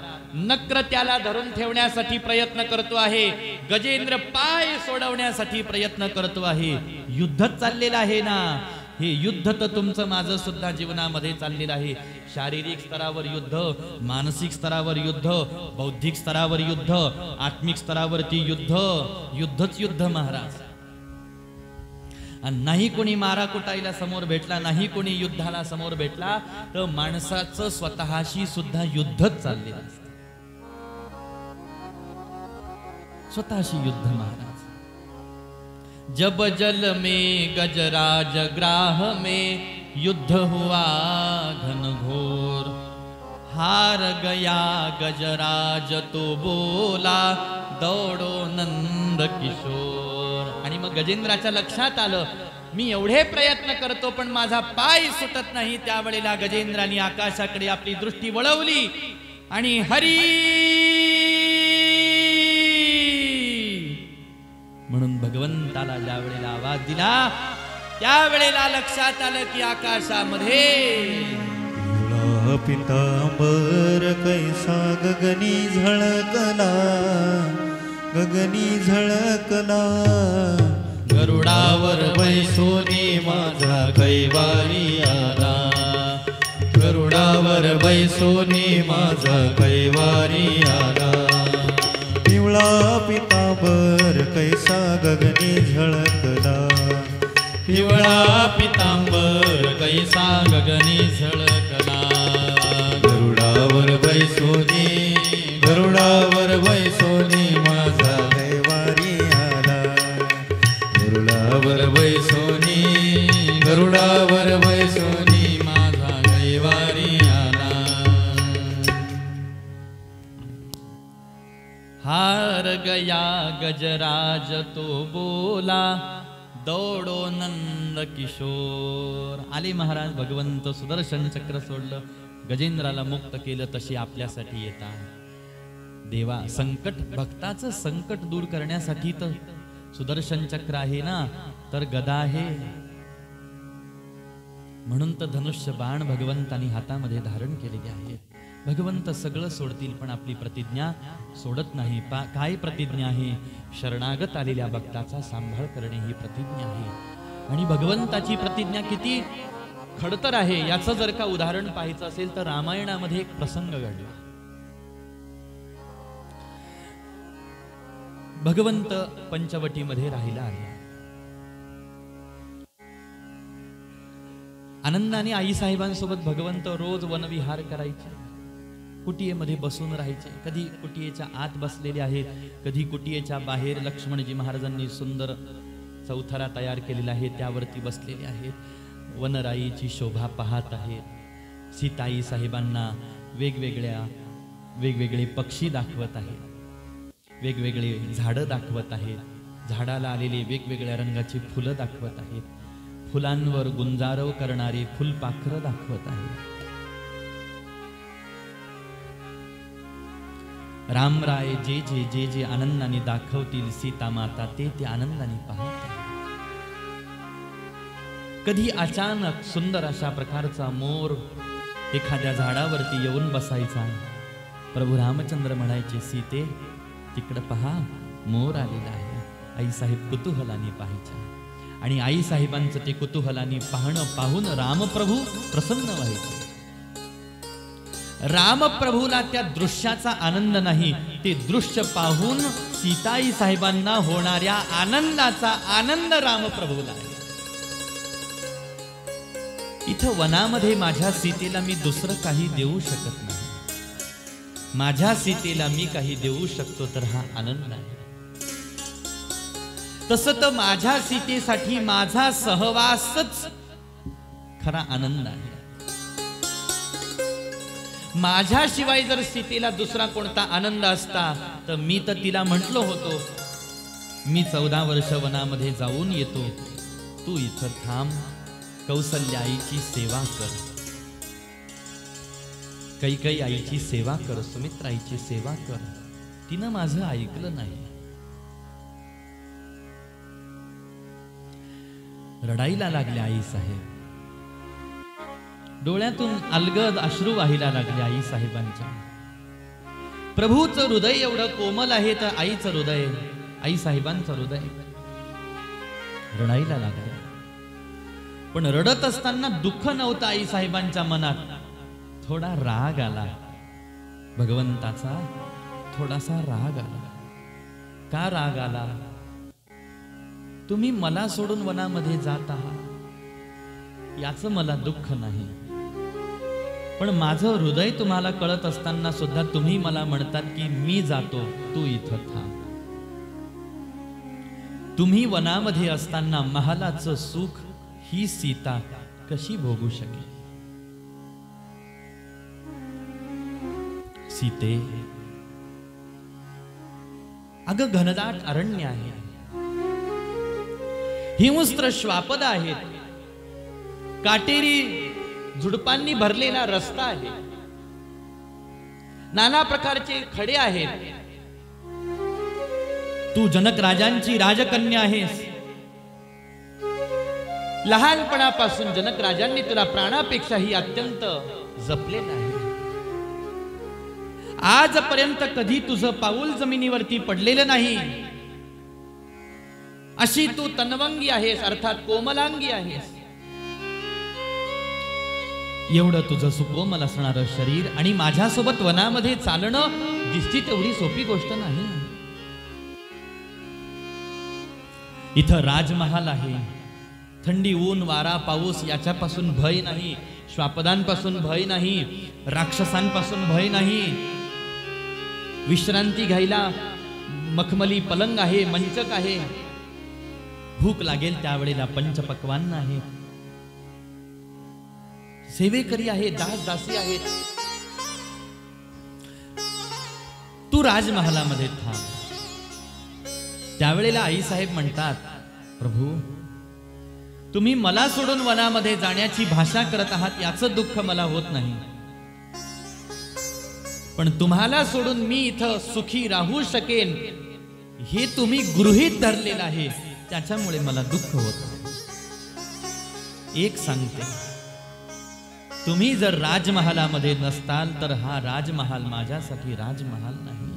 नक्र त्याला धरून ठेवण्यासाठी प्रयत्न करतो आहे, गजेंद्र पाय सोडवण्यासाठी प्रयत्न करतो आहे. युद्धच चाललेलं आहे ना. हे युद्ध तर तुमचं माझं सुद्धा जीवनामध्ये चाललेलं आहे. शारीरिक स्तरावर युद्ध, मानसिक स्तरावर युद्ध, बौद्धिक स्तरावर युद्ध, आत्मिक स्तरावरती युद्ध. युद्धच युद्ध महाराज. आणि नाही कोणी मारा कुटाईला समोर भेटला, नाही कोणी युद्धाला समोर भेटला, तर माणसाचं स्वतःशी सुद्धा युद्धच चाललेलं असतं. स्वतःशी युद्ध महाराज. जब जल में गजराज ग्राह में युद्ध हुआ घनघोर, हार गया गजराज तो बोला, दौडो नंद किशोर. आणि मग गजेंद्राच्या लक्षात आलं, मी एवढे प्रयत्न करतो पण माझा पाय सुटत नाही. त्यावेळेला गजेंद्राने आकाशाकडे आपली दृष्टी वळवली आणि हरी म्हणून भगवंताला ज्या वेळेला आवाज दिला, त्यावेळेला लक्षात आलं की आकाशामध्ये पितांबर कैसा गगनी झळकला, गगनी झळकला. गरुडावर बैसोनी माझा कैवारी आला, गरुडावर बैसोनी माझा कैवारी आला. पिवळा पितांबर कैसा गगनी झळकला, पिवळा पितांबर कैसा गगनी झळकला. गरुडावर बैसोनी, गरुडावर बैसोनी माझा कैवारी आला, गरुडावर बैसोनी, गरुडावर बैसोनी माझा कैवारी आला. हार गया गजराज तो बोला, दौडो नंद किशोर. आले महाराज भगवंत सुदर्शन चक्र सोडलं, गजेंद्राला मुक्त केलं. तशी आपल्यासाठी येतात देवा. संकट, भक्ताचं संकट दूर करण्यासाठी तर सुदर्शन चक्र आहे ना, तर गदा आहे. म्हणून तर धनुष्य बाण भगवंतानी हातामध्ये धारण केलेले आहे. भगवंत सगळं सोडतील पण आपली प्रतिज्ञा सोडत नाही. काय प्रतिज्ञा आहे? शरणागत आलेल्या भक्ताचा सांभाळ करणे ही प्रतिज्ञा आहे. आणि भगवंताची प्रतिज्ञा किती खडतर आहे याचं जर का उदाहरण पाहायचं असेल तर रामायणामध्ये एक प्रसंग घडला. भगवंत पंचवटीमध्ये राहिला आहे. आनंदाने आईसाहेबांसोबत भगवंत रोज वनविहार करायचे, कुटियेमध्ये बसून राहायचे. कधी कुटियेच्या आत बसलेले आहेत, कधी कुटियेच्या बाहेर लक्ष्मणजी महाराजांनी सुंदर चौथरा तयार केलेला आहे त्यावरती बसलेले आहेत. वनराईची शोभा पाहत आहेत. सीताई साहेबांना वेगवेगळे पक्षी दाखवत आहेत, वेगवेगळे झाडं दाखवत आहेत, झाडाला आलेले वेगवेगळ्या रंगाची फुलं दाखवत आहेत, फुलांवर गुंजारव करणारे फुलपाखरं दाखवत आहेत. रामराय जे जे जे जे आनंदाने दाखवतील सीता माता ते ते आनंदाने पाहत. कधी अचानक सुंदर अशा प्रकारचा मोर एखाद्या झाडावरती येऊन बसायचा. प्रभू रामचंद्र म्हणायचे, सीते तिकडं पहा, मोर आलेला आहे. आईसाहेब कुतूहलाने पाहायच्या आणि आईसाहेबांचं ते कुतूहलाने पाहून रामप्रभू प्रसन्न व्हायचे. रामप्रभूला त्या दृश्याचा आनंद नाही, ते दृश्य पाहून सीताई साहेबांना होणाऱ्या आनंदाचा आनंद रामप्रभूला आहे. इथं वनामध्ये माझ्या सीतेला मी दुसरं काही देऊ शकत नाही. माझ्या सीतेला मी काही देऊ शकतो तर हा आनंद आहे. तसं तर माझ्या सीतेसाठी माझा सहवासच खरा आनंद आहे. माझ्याशिवाय जर सीतेला दुसरा कोणता आनंद असता तर मी तर तिला म्हटलो होतो, मी 14 वर्ष वनामध्ये जाऊन येतो, तू इथं थांब, कौसल्या आईची सेवा कर, कैकेयी आईची सेवा कर, सुमित्रा आईची सेवा कर. तिनं माझं ऐकलं नाही. रडायला लागले आई साहेब. डोळ्यातून अलगद अश्रू वाहिला लागले आई साहेबांच्या. प्रभूचं हृदय एवढं कोमल आहे तर आईचं हृदय, आई साहेबांचं हृदय रडायला लागले. पण रडत असताना दुःख नव्हतं आई साहेबांच्या मनात. थोडा राग आला भगवंताचा, थोडासा राग आला. का राग आला? तुम्ही मला सोडून वनामध्ये जात आहात याचं मला दुःख नाही, पण माझं हृदय तुम्हाला कळत असताना सुद्धा तुम्ही मला म्हणतात की मी जातो, तू इथं थांब. तुम्ही वनामध्ये असताना महालाचं सुख ही सीता कशी भोगू शकेल? सीते, अगं घनदाट अरण्य आहे, हिंस्त्र श्वापद आहेत, काटेरी झुडपांनी भरलेला रस्ता आहे, नाना प्रकारचे खडे आहेत. तू जनक राजांची राजकन्या आहेस. लहानपणापासून जनक राजांनी तुला प्राणापेक्षाही अत्यंत जपलेलं आहे. आजपर्यंत कधी तुझं पाऊल जमिनीवरती पडलेलं नाही. अशी तू तनवंगी आहेस, अर्थात कोमलांगी आहेस. एवढं तुझं सुकोमल असणारं शरीर आणि माझ्यासोबत वनामध्ये चालणं दिसती तेवढी सोपी गोष्ट नाही. इथं राजमहाल आहे. थंडी, ऊन, वारा, पाऊस याच्यापासून भय नाही, श्वापदांपासून भय नाही, राक्षसांपासून भय नाही. विश्रांती घ्यायला मखमली पलंग आहे, मंचक आहे. भूक लागेल त्यावेळेला पंचपक्वान्न आहे. सेवेकरी आहे, दास दासी आहेत. तू राजमहालामध्ये थांब. त्यावेळेला आईसाहेब म्हणतात, प्रभू तुम्ही मला सोडून वनामध्ये जाण्याची भाषा करत आहात याचं दुःख मला होत नाही, पण तुम्हाला सोडून मी इथं सुखी राहू शकेन हे तुम्ही गृहीत धरलेलं आहे, त्याच्यामुळे मला दुःख होत. एक सांगते, तुम्ही जर राजमहालामध्ये नसताल तर हा राजमहाल माझ्यासाठी राजमहाल नाही.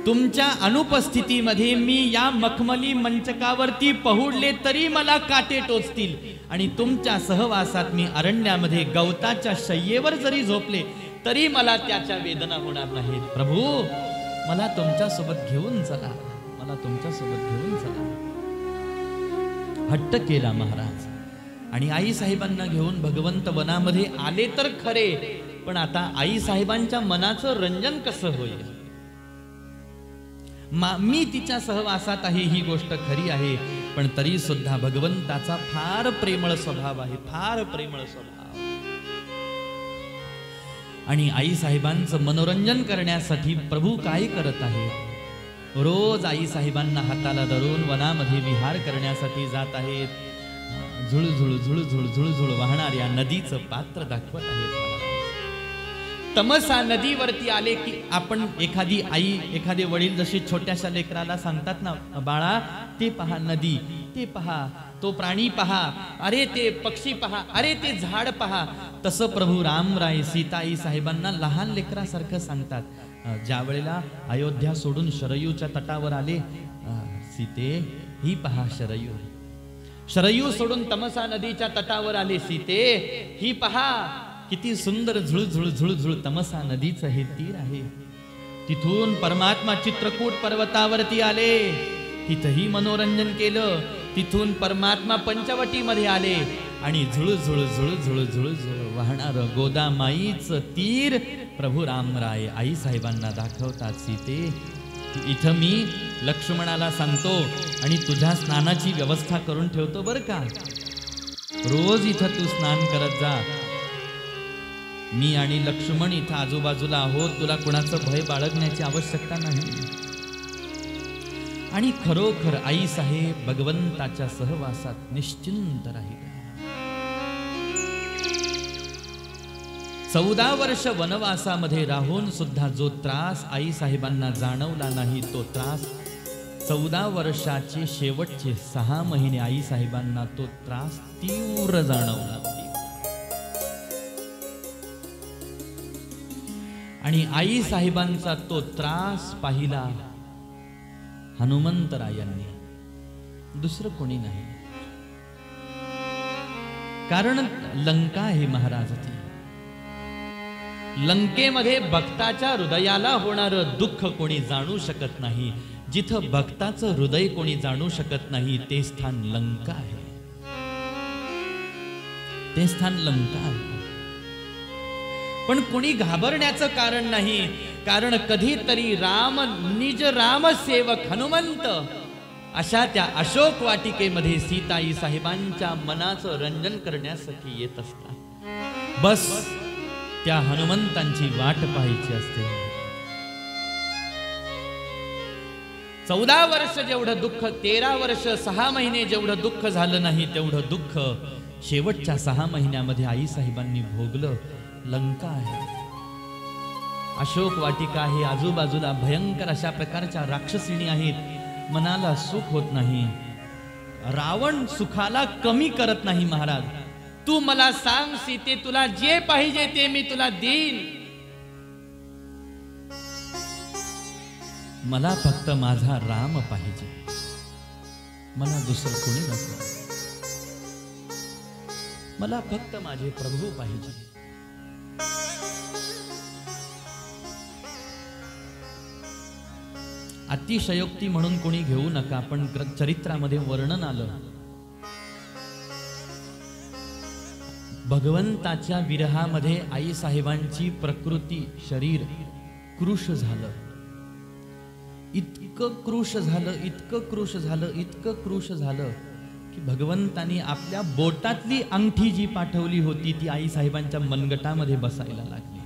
तुमच्या अनुपस्थितीमध्ये मी या मखमली मंचकावरती पहुडले तरी मला काटे टोचतील, आणि तुमच्या सहवासात मी अरण्यामध्ये गवताच्या शय्येवर जरी झोपले तरी मला त्याच्या वेदना होणार नाहीत. प्रभू मला तुमच्या सोबत घेऊन चला, मला तुमच्या सोबत घेऊन चला. हट्ट केला महाराज आणि आई साहेबांना घेऊन भगवंत वनामध्ये आले तर खरे, पण आता आई साहेबांच्या मनाचं रंजन कसं होईल? मी तिच्या सहवासात आहे ही गोष्ट खरी आहे, पण तरी सुद्धा भगवंताचा फार प्रेमळ स्वभाव आहे, फार प्रेमळ स्वभाव. आणि आई साहेबांचं मनोरंजन करण्यासाठी प्रभू काय करत आहे? रोज आई साहेबांना हाताला धरून वनामध्ये विहार करण्यासाठी जात आहेत. झुळझुळ झुळझुळ झुळझुळ वाहणाऱ्या नदीचं पात्र दाखवत आहेत. तमसा नदीवरती आले की आपण एखादी आई, एखादे वडील जशी छोट्याशा लेकराला सांगतात ना, बाळा ते पहा नदी, ते पहा तो प्राणी पहा, अरे ते पक्षी पहा, अरे ते झाड पहा, तसं प्रभू रामराय सीताई साहेबांना लहान लेकरासारखं सांगतात. ज्या वेळेला अयोध्या सोडून शरयूच्या तटावर आले, सीते ही पहा शरयू. शरयू सोडून तमसा नदीच्या तटावर आले, सीते ही पहा किती सुंदर झुळझुळ झुळझुळ तमसा नदीचं हे तीर आहे. तिथून परमात्मा चित्रकूट पर्वतावरती आले, तिथंही मनोरंजन केलं. तिथून परमात्मा पंचवटीमध्ये आले आणि झुळझुळ झुळझुळ झुळझुळ वाहणारं गोदामाईचं तीर प्रभू रामराय आई साहेबांना दाखवतात. सीते इथं मी लक्ष्मणाला सांगतो आणि तुझ्या स्नानाची व्यवस्था करून ठेवतो बरं का. रोज इथं तू स्नान करत जा. मी आणि लक्ष्मण इथं आजूबाजूला आहोत, तुला कुणाचं भय बाळगण्याची आवश्यकता नाही. आणि खरोखर आई साहेब भगवंताच्या सहवासात निश्चिंत राहिले. 14 वर्ष वनवासामध्ये राहून सुद्धा जो त्रास आई साहेबांना जाणवला नाही, तो त्रास 14 वर्षाचे शेवटचे 6 महिने आई साहेबांना तो त्रास तीव्र जाणवला. आणि आई साहेबांचा तो त्रास पाहिला हनुमंतरायांनी, दुसरं कोणी नाही. कारण लंका आहे महाराजाची. लंकेमध्ये भक्ताच्या हृदयाला होणारं दुःख कोणी जाणू शकत नाही. जिथं भक्ताचं हृदय कोणी जाणू शकत नाही ते स्थान लंका आहे, ते स्थान लंका आहे. पण कोणी घाबरण्याचं कारण नाही, कारण कधीतरी राम निज रामसेवक हनुमंत अशा त्या अशोक वाटिकेमध्ये सीताई साहेबांच्या मनाचं रंजन करण्यासाठी येत असतात. बस त्या हनुमंतांची वाट पाहायची असते. 14 वर्ष जेवढं दुःख, 13 वर्ष 6 महिने जेवढं दुःख झालं नाही तेवढं दुःख शेवटच्या 6 महिन्यामध्ये आई साहेबांनी भोगलं. लंका आहे, अशोक वाटिका आहे, आजूबाजूला भयंकर अशा प्रकारच्या राक्षसिणी आहेत. मनाला सुख होत नाही. रावण सुखाला कमी करत नाही. महाराज, तू मला सांग सीते, तुला जे पाहिजे ते मी तुला देईन, मला फक्त माझा राम पाहिजे, मला दुसरं कोणी नको, मला फक्त माझे प्रभू पाहिजे. अतिशयोक्ती म्हणून कोणी घेऊ नका, पण चरित्रामध्ये वर्णन आलं. भगवंताच्या विरहामध्ये आई साहेबांची प्रकृती, शरीर कृश झालं. इतकं कृश झालं, इतकं कृश झालं, इतकं कृश झालं की भगवंतानी आपल्या बोटातली अंगठी जी पाठवली होती ती आई साहेबांच्या मनगटामध्ये बसायला लागली.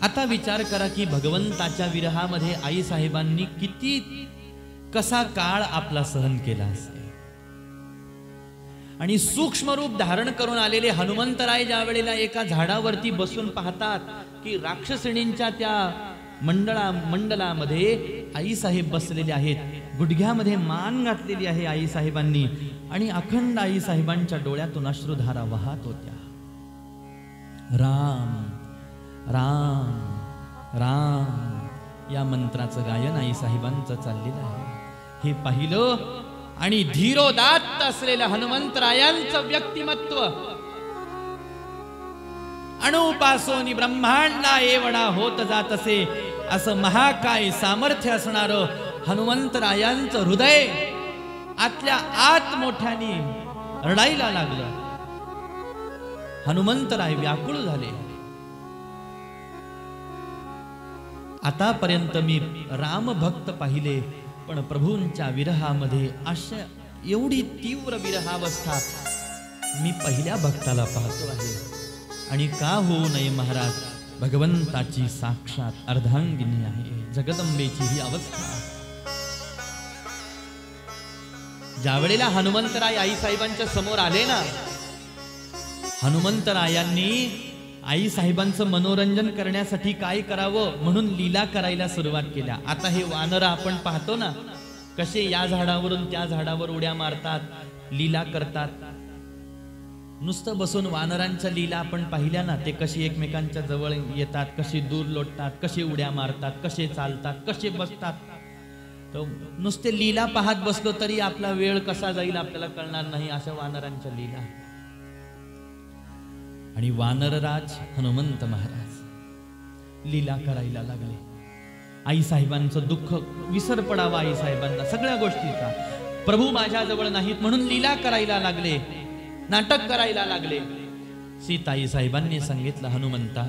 आता विचार करा की भगवंताच्या विरहामध्ये आई साहेबांनी कसा काळ आपला सहन केला असेल. आणि सूक्ष्म रूप धारण करून आलेले हनुमंतराय ज्या वेळेला एका झाडावरती बसून पाहतात की राक्षसिणींच्या त्या मंडलामध्ये आई साहेब बसलेले आहेत, गुडघ्यामध्ये मान घातलेली आहे आई साहेबांनी, आणि अखंड आई साहेबांच्या डोळ्यातून अश्रुधारा वाहत होत्या. राम राम राम या मंत्राचं गायन आई साहेबांचं चाललेलं आहे. हे पाहिलं आणि धीरोदात्त असलेलं हनुमंतरायांचं व्यक्तिमत्व, अणुपासून ब्रह्मांडा एवढा होत जात असे असं महाकाय सामर्थ्य असणारं हनुमंतरायांचं हृदय आतल्या आत मोठ्याने रडायला लागलं. हनुमंतराय व्याकुळ झाले. आतापर्यंत मी राम भक्त पाहिले, पण प्रभूंच्या विरहामध्ये अशा एवढी तीव्र विरहावस्था मी पहिल्या भक्ताला पाहतो आहे. आणि का होऊ नये महाराज, भगवंताची साक्षात अर्धांगिनी आहे, जगदंबेची ही अवस्था. ज्या वेळेला हनुमंतराय आई साहेबांच्या समोर आले ना, हनुमंतरायांनी आई साहेबांचं मनोरंजन करण्यासाठी काय करावं म्हणून लीला करायला सुरुवात केल्या. आता हे वानर आपण पाहतो ना, कसे या झाडावरून त्या झाडावर उड्या मारतात, लीला करतात. नुसतं बसून वानरांच्या लीला आपण पाहिल्या ना, ते कशी एकमेकांच्या जवळ येतात, कशी दूर लोटतात, कसे उड्या मारतात, कसे चालतात, कसे बसतात. तर नुसते लीला पाहत बसलो तरी आपला वेळ कसा जाईल आपल्याला कळणार नाही, अशा वानरांच्या लीला. आणि वानरराज हनुमंत महाराज लीला करायला लागले. आई साहेबांचं दुःख विसर पडावा आई साहेबांना सगळ्या गोष्टीचा. प्रभू माझ्याजवळ नाहीत म्हणून लीला करायला लागले, नाटक करायला लागले. सीताई साहेबांनी सांगितलं, हनुमंता,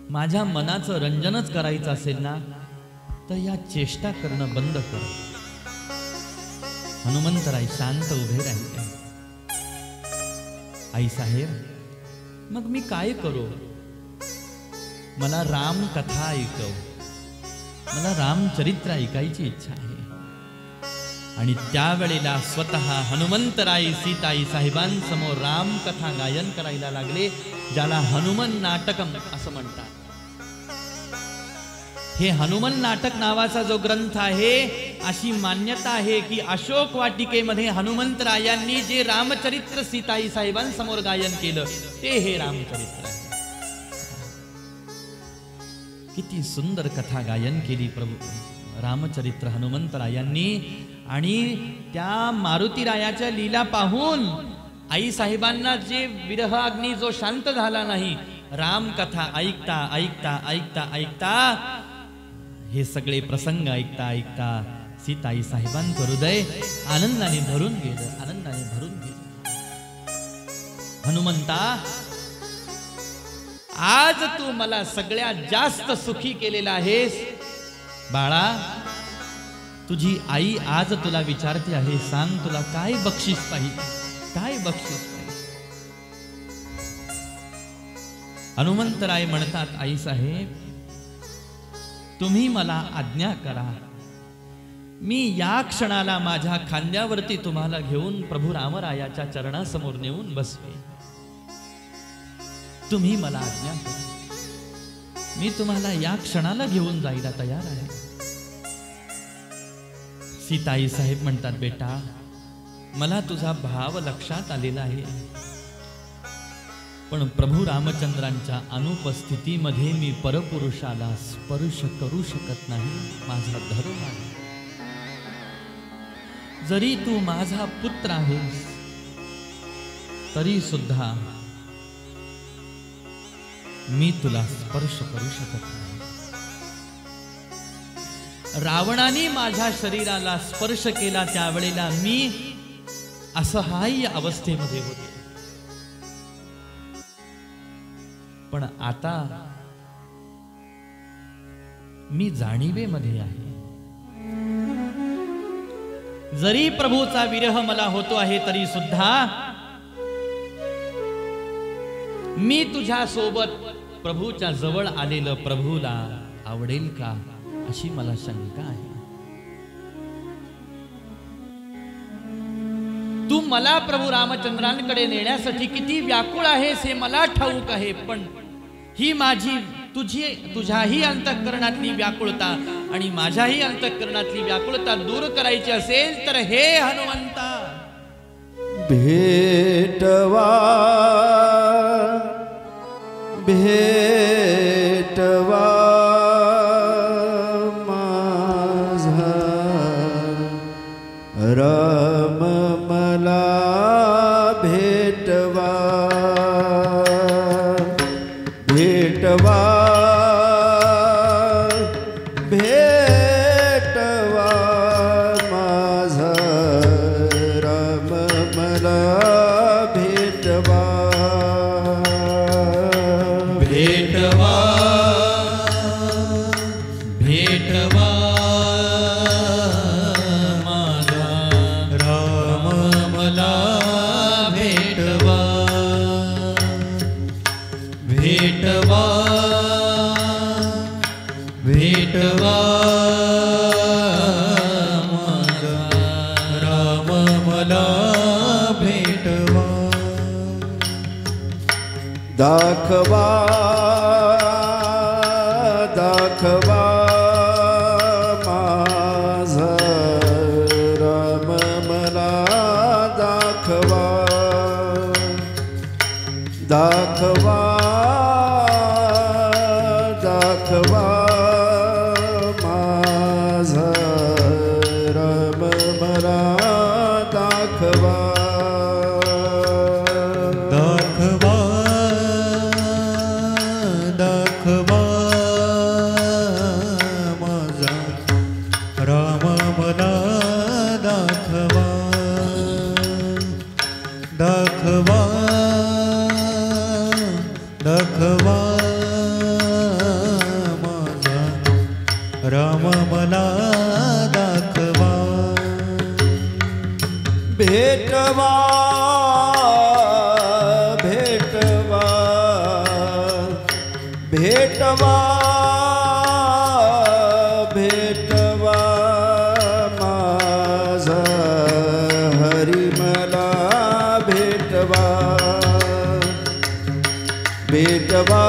माझ्या मनाचं रंजनच करायचं असेल ना तर या चेष्टा करणं बंद कर. हनुमंतराय शांत उभे राहिले. आई साहेब, मग मी काय करू? मला राम कथा ऐकव, मला रामचरित्र ऐकायची इच्छा आहे. आणि त्यावेळेला स्वतः हनुमंतराय सीताई साहेबांसमोर राम कथा गायन करायला लागले, ज्याला हनुमन नाटकम असं म्हणतात. हे हनुमन नाटक नावाचा जो ग्रंथ आहे, अशी मान्यता आहे की अशोक वाटिकेमध्ये हनुमंतरायांनी जे रामचरित्र सीताई साहेबांसमोर गायन केलं ते हे रामचरित्र आहे. किती सुंदर कथा गायन केली प्रभू रामचरित्र हनुमंतरायांनी. आणि त्या मारुतीरायाच्या लीला पाहून आई साहेबांना जे विरह अग्नी जो शांत झाला नाही, राम कथा ऐकता ऐकता ऐकता ऐकता हे सगळे प्रसंग ऐकता ऐकता सीताई साहेबांचं हृदय आनंदाने भरून गेलं, आनंदाने भरून गेलं. हनुमंता, आज तू मला सगळ्यात जास्त सुखी केलेला आहेस बाळा. तुझी आई आज तुला विचारते आहे, सांग तुला काय बक्षीस पाहिजे, काय बक्षीस पाहिजे. हनुमंतराय म्हणतात, आई साहेब तुम्ही मला आज्ञा करा, मी या क्षणाला माझ्या खांद्यावरती तुम्हाला घेऊन प्रभू रामरायाच्या चरणासमोर नेऊन बसवे. तुम्ही मला आज्ञा करा, मी तुम्हाला या क्षणाला घेऊन जायला तयार आहे. सीताई साहेब म्हणतात, बेटा मला तुझा भाव लक्षात आलेला आहे, पण प्रभू रामचंद्रांच्या अनुपस्थितीमध्ये मी परपुरुषाला स्पर्श करू शकत नाही, माझा धर्म आहे. जरी तू माझा पुत्र आहेस तरी सुद्धा मी तुला स्पर्श करू शकत नाही. रावणाने माझ्या शरीराला स्पर्श केला त्यावेळेला मी असहाय्य अवस्थेमध्ये होते, पण आता मी जाणीवेमध्ये आहे. जरी प्रभूचा विरह मला होतो आहे तरी सुद्धा मी तुझ्या सोबत प्रभूच्या जवळ आलेलं प्रभूला आवडेल का अशी मला शंका आहे. तू मला प्रभू रामचंद्रांकडे नेण्यासाठी किती व्याकुळ आहेस हे मला ठाऊक आहे, पण ही माझी तुझ्याही अंतःकरणातली व्याकुळता आणि माझ्याही अंतःकरणातली व्याकुळता दूर करायची असेल तर हे हनुमंता भेटवा भेटवा माझा राम मला भेटवा भेटवा भेटवा माझा राम मला भेटवा भेटवा भेटवा माझा राम मला भेटवा भेटवा भेटवा माझा राम मला भेटवा दाखवा दाखवा माझा राम मला दाखवा दाखवा दाखवा माझा राम मला दाखवा दाखवा दाखवा माझा राम मला दाखवा दाखवा दाखवा माझा राम मला दाखवा भेटवा भेटवा भेटवा भेटवा माझा हरी मला भेटवा भेटवा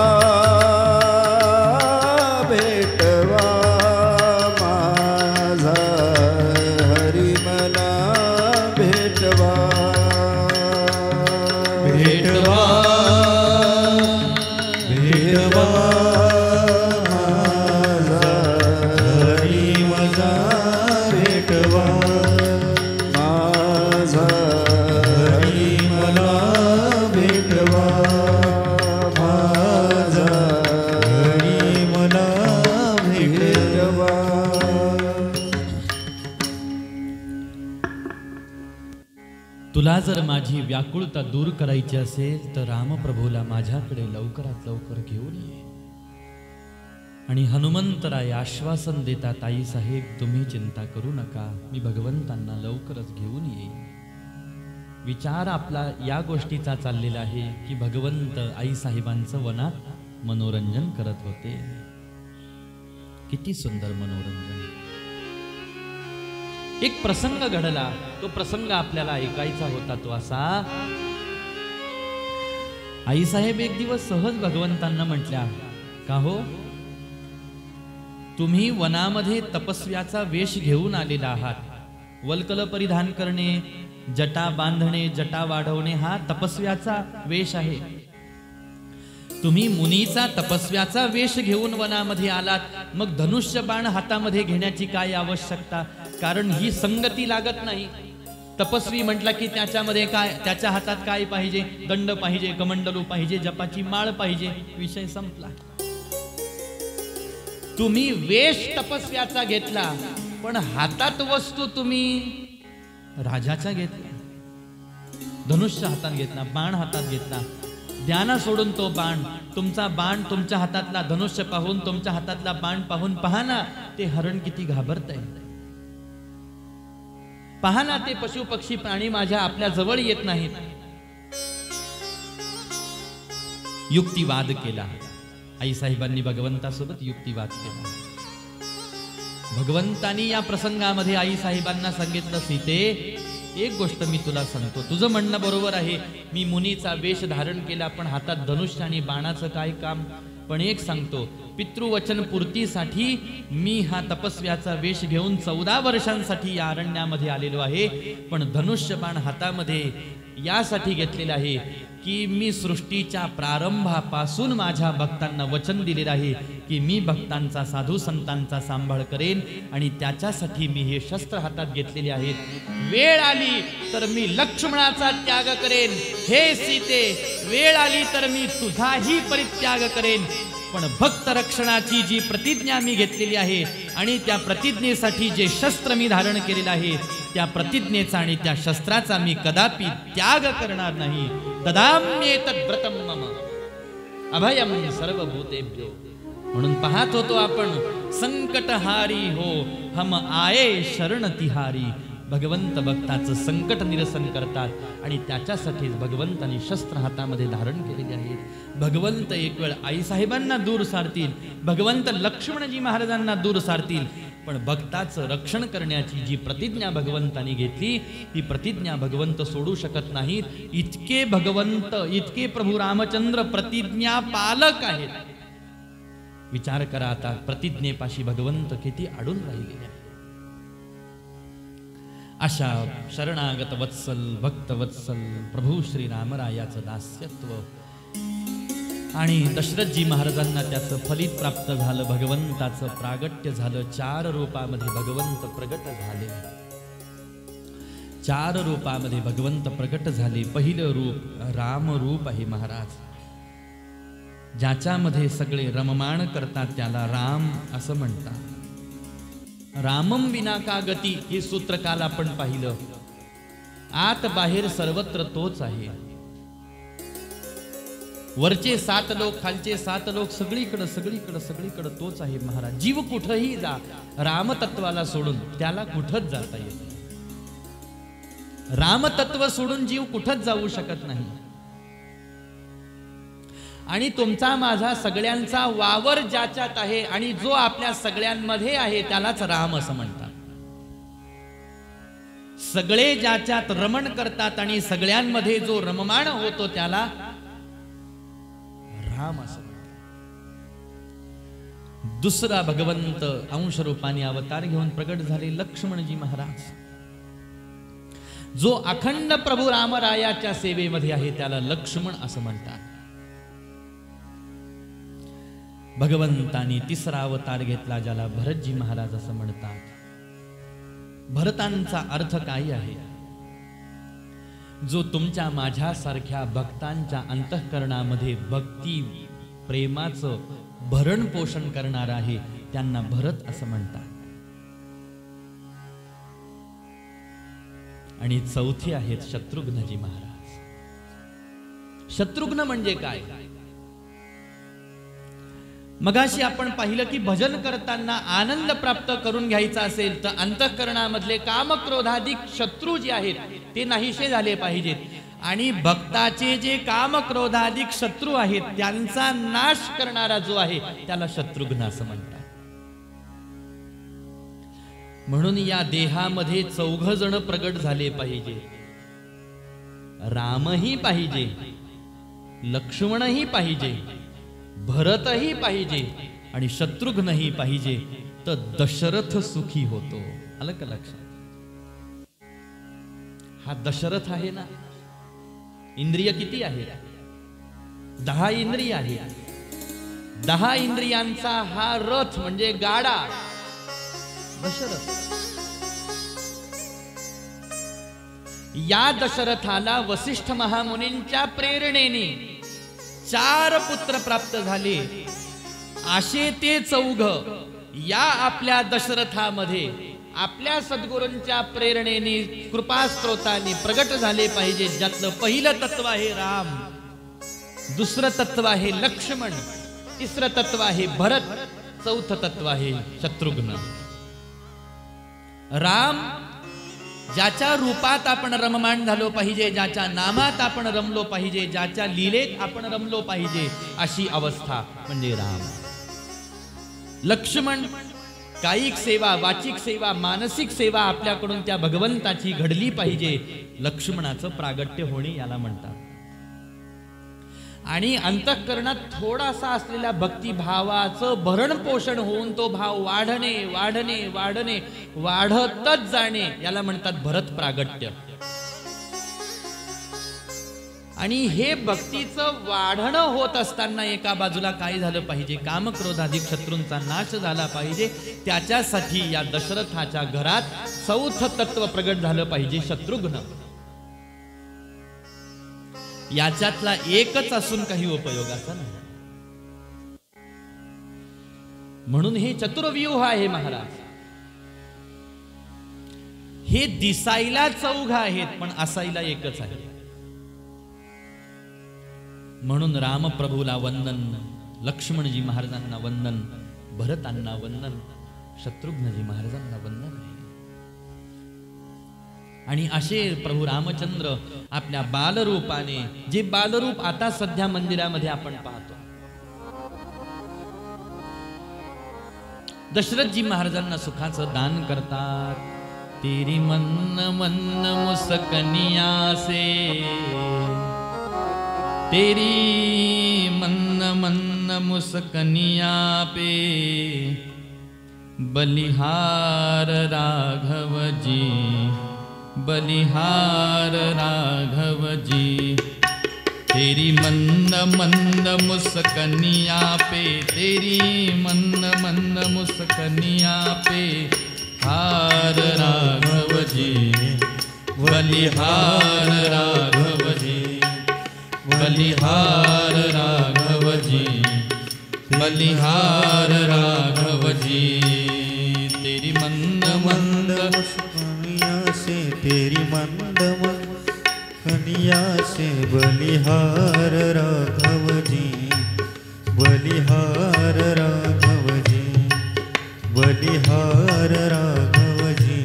भेटवा माझा हरी मला भेटवा भेटवा भेटवा माझा हरी तुला जर माझी व्याकुळता दूर करायची असेल तर रामप्रभूला माझ्याकडे लवकरात लवकर घेऊन ये. आणि हनुमंतराय आश्वासन देतात, आई साहेब तुम्ही चिंता करू नका, मी भगवंतांना लवकरच घेऊन येईन. विचार आपला या गोष्टीचा चाललेला आहे की भगवंत आई साहेबांचं वनात मनोरंजन करत होते. किती सुंदर मनोरंजन. एक प्रसंग घडला, तो प्रसंग आपल्याला ऐकायचा होता. तो असा, आई साहेब एक दिवस सहज भगवंतांना म्हटल्या, का हो तुम्ही वनामध्ये तपस्व्याचा वेश घेऊन आलेला आहात. वल्कल परिधान करणे, जटा बांधणे, जटा वाढवणे हा तपस्व्याचा वेश आहे. तुम्ही मुनीचा तपस्व्याचा वेश घेऊन वनामध्ये आलात, मग धनुष्य बाण हातामध्ये घेण्याची काय आवश्यकता? कारण ही संगती लागत नाही. तपस्वी म्हटला की त्याच्यामध्ये काय, त्याच्या हातात काय पाहिजे? दंड पाहिजे, कमंडलू पाहिजे, जपाची माळ पाहिजे, विषय संपला. तुम्ही वेश तपस्व्याचा घेतला, पण हातात वस्तू तुम्ही राजाचा घेतला. धनुष्य हातात घेतला, बाण हातात घेतला. ध्याना सोडून तो बाण, तुमचा बाण तुमच्या हातातला धनुष्य पाहून, तुमच्या हातातला बाण पाहून पहा ना ते हरण किती घाबरतंय. पहा ना ते पशु पक्षी प्राणी माझ्या आपल्या जवळ येत नाहीत. युक्तिवाद केला आई साहेबांनी, भगवंतासोबत युक्तिवाद केला. भगवंतानी या प्रसंगामध्ये आई साहेबांना सांगितलं, सीते एक गोष्ट मी तुला सांगतो, तुझं म्हणणं बरोबर आहे, मी मुनीचा वेश धारण केला पण हातात धनुष्य आणि बाणाचं काय काम? पण एक सांगतो, पितृवचन पूर्तीसाठी मी हा तपस्व्याचा वेश घेऊन 14 वर्षांसाठी या अरण्यामध्ये आलेलो आहे. पण धनुष्य बाण हातामध्ये यासाठी घेतलेला आहे की मी सृष्टीच्या प्रारंभापासून माझ्या भक्तांना वचन दिलेलं आहे की मी भक्तांचा, साधू संतांचा सांभाळ करेन आणि त्याच्यासाठी मी हे शस्त्र हातात घेतलेले आहेत. वेळ आली तर मी लक्ष्मणाचा त्याग करेन. हे सीते, वेळ आली तर मी तुझाही परित्याग करेन. पण भक्त रक्षणाची जी प्रतिज्ञा मी घेतलेली आहे आणि त्या प्रतिज्ञेसाठी जे शस्त्र मी धारण केलेलं आहे, त्या प्रतिज्ञेचा आणि त्या शस्त्राचा मी कदापि त्याग करणार नाही. ददाम्येतद् व्रतं मम अभयं सर्वभूतेभ्यो. म्हणून पाहत होतो आपण, संकटहारी हो हम आये शरण तिहारी. भगवंत भक्ताचं संकट निरसन करतात आणि त्याच्यासाठीच भगवंतांनी शस्त्र हातामध्ये धारण केलेले आहेत. भगवंत एक वेळ आई साहेबांना दूर सारतील, भगवंत लक्ष्मणजी महाराजांना दूर सारतील, पण भक्ताचं रक्षण करण्याची जी प्रतिज्ञा भगवंतांनी घेतली ती प्रतिज्ञा भगवंत सोडू शकत नाहीत. इतके भगवंत, इतके प्रभू रामचंद्र प्रतिज्ञा पालक आहेत. विचार करा आता, प्रतिज्ञेपाशी भगवंत किती अडून राहिलेले आहेत. अशा शरणागत वत्सल, भक्त वत्सल प्रभू श्री रामरायाचं दास्यत्व आणि दशरथजी महाराजांना त्याचं फलित प्राप्त झालं. भगवंताचं प्रागट्य झालं. 4 रूपामध्ये भगवंत प्रगट झाले. 4 रूपामध्ये भगवंत प्रगट झाले. पहिलं रूप राम रूप आहे महाराज. ज्याच्यामध्ये सगळे रममाण करतात त्याला राम असं म्हणतात. रामम विना का गती हे सूत्र काल आपण पाहिलं. आत बाहेर सर्वत्र तोच आहे. वरचे 7 लोक, खालचे 7 लोक, सगळीकडे सगळीकडे सगळीकडे तोच आहे महाराज. जीव कुठंही जा, रामतत्वाला सोडून त्याला कुठंच जाता येत नाही. रामतत्व सोडून जीव कुठंच जाऊ शकत नाही. आणि तुमचा माझा सगळ्यांचा वावर ज्याच्यात आहे आणि जो आपल्या सगळ्यांमध्ये आहे त्यालाच राम असं म्हणतात. सगळे ज्याच्यात रमण करतात आणि सगळ्यांमध्ये जो रममाण होतो त्याला राम असं म्हणतात. दुसरा भगवंत अंश रूपाने अवतार घेऊन प्रगट झाले लक्ष्मणजी महाराज. जो अखंड प्रभू रामरायाच्या सेवेमध्ये आहे त्याला लक्ष्मण असं म्हणतात. भगवंतानी तिसरा अवतार घेतला ज्याला भरतजी महाराज असं म्हणतात. भरतांचा अर्थ काय आहे? जो तुमच्या माझ्यासारख्या भक्तांच्या अंतःकरणामध्ये भक्ती प्रेमाचं भरण पोषण करणार आहे त्यांना भरत असं म्हणतात. आणि चौथे आहेत शत्रुघ्नजी महाराज. शत्रुघ्न म्हणजे काय? मगाशी आपण पाहिलं की भजन करताना आनंद प्राप्त करून घ्यायचा असेल तर अंतःकरणामधले कामक्रोधाधिक शत्रू जे आहेत ते नाहीसे झाले पाहिजेत. आणि भक्ताचे जे कामक्रोधाधिक शत्रू आहेत त्यांचा नाश करणारा जो आहे त्याला शत्रुघ्न असं म्हणतात. म्हणून या देहामध्ये 4 जण प्रगट झाले पाहिजे. रामही पाहिजे, लक्ष्मणही पाहिजे, भरतही पाहिजे आणि शत्रुघ्नही पाहिजे, तर दशरथ सुखी होतो. आलं का लक्षात? हा दशरथ आहे ना, इंद्रिय किती आहे? 10 इंद्रिय आहे. 10 इंद्रियांचा हा रथ म्हणजे गाडा दशरथ. या दशरथाला वसिष्ठ महामुनींच्या प्रेरणेने 4 पुत्र प्राप्त झाले. असे ते 4 या आपल्या दशरथामध्ये आपल्या सद्गुरूंच्या प्रेरणेने कृपास्त्रोताने प्रगट झाले पाहिजे. ज्यातलं पहिलं तत्व आहे राम, दुसरं तत्व आहे लक्ष्मण, तिसरं तत्व आहे भरत, चौथं तत्व आहे शत्रुघ्न. राम ज्याच्या रूपात आपण रममाण झालो पाहिजे, ज्याच्या नामात आपण रमलो पाहिजे, ज्याच्या लीलेत आपण रमलो पाहिजे, अशी अवस्था म्हणजे राम. लक्ष्मण कायिक सेवा, वाचिक सेवा, मानसिक सेवा आपल्याकडून त्या भगवंताची घडली पाहिजे. लक्ष्मणाचं प्रागट्य होणे याला म्हणतात. आणि अंतःकरणात थोडासा असलेल्या भक्तिभावाचं भरण पोषण होऊन तो भाव वाढणे वाढणे वाढणे वाढतच जाणे याला म्हणतात भरत प्रागट्य. आणि हे भक्तीचं वाढणं होत असताना एका बाजूला काय झालं पाहिजे? कामक्रोधाधिक शत्रूंचा नाश झाला पाहिजे. त्याच्यासाठी या दशरथाच्या घरात 4थं तत्व प्रगट झालं पाहिजे, शत्रुघ्न. याच्यातला एकच असून काही उपयोगाचा नाही. म्हणून हे चतुर्व्यूह आहे महाराज. हे दिसायला 4 आहेत पण असायला एकच आहे. म्हणून रामप्रभूला वंदन, लक्ष्मणजी महाराजांना वंदन, भरतांना वंदन, शत्रुघ्नजी महाराजांना वंदन आहे. आणि असे प्रभू रामचंद्र आपल्या बालरूपाने, जे बालरूप आता सध्या मंदिरामध्ये आपण पाहतो, दशरथजी महाराजांना सुखाचं दान करतात. तेरी मन मन मुस्कनिया से, तेरी मन मन मुस्कनिया पे, बलिहार राघव जी, बलिहार राघव जी. तेरी मंद मंद मुस्कनिया पे, तेरी मंद मंद मुस्कनिया पे, हार राघव जी, बलिहार राघव जी, बलिहार राघव जी, बलिहार राघव जी. तेरी मंद मंद मुस्कनिया से, तेरी मंद मंद कनिया से, बलिहार राघव जी, बलिहार राघव जी, बलिहार राघव जी,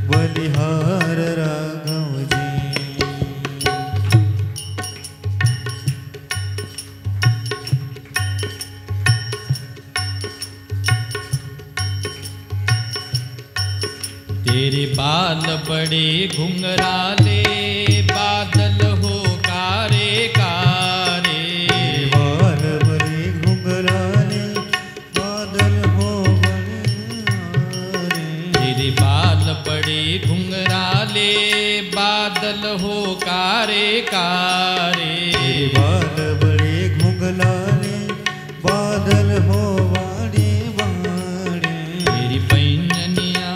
बलिहार राघव जी. तेरे बाल बड़े घुंघराले, बादल हो कारे कारे. बाल बड़े घुंघराले, बादल हो बड़े. तेरे बाल बड़े घुंघराले, बादल हो कारे कारे. बाल बड़े घुंघराले, बादल हो वाड़े वाड़े. तेरी पैंजनिया,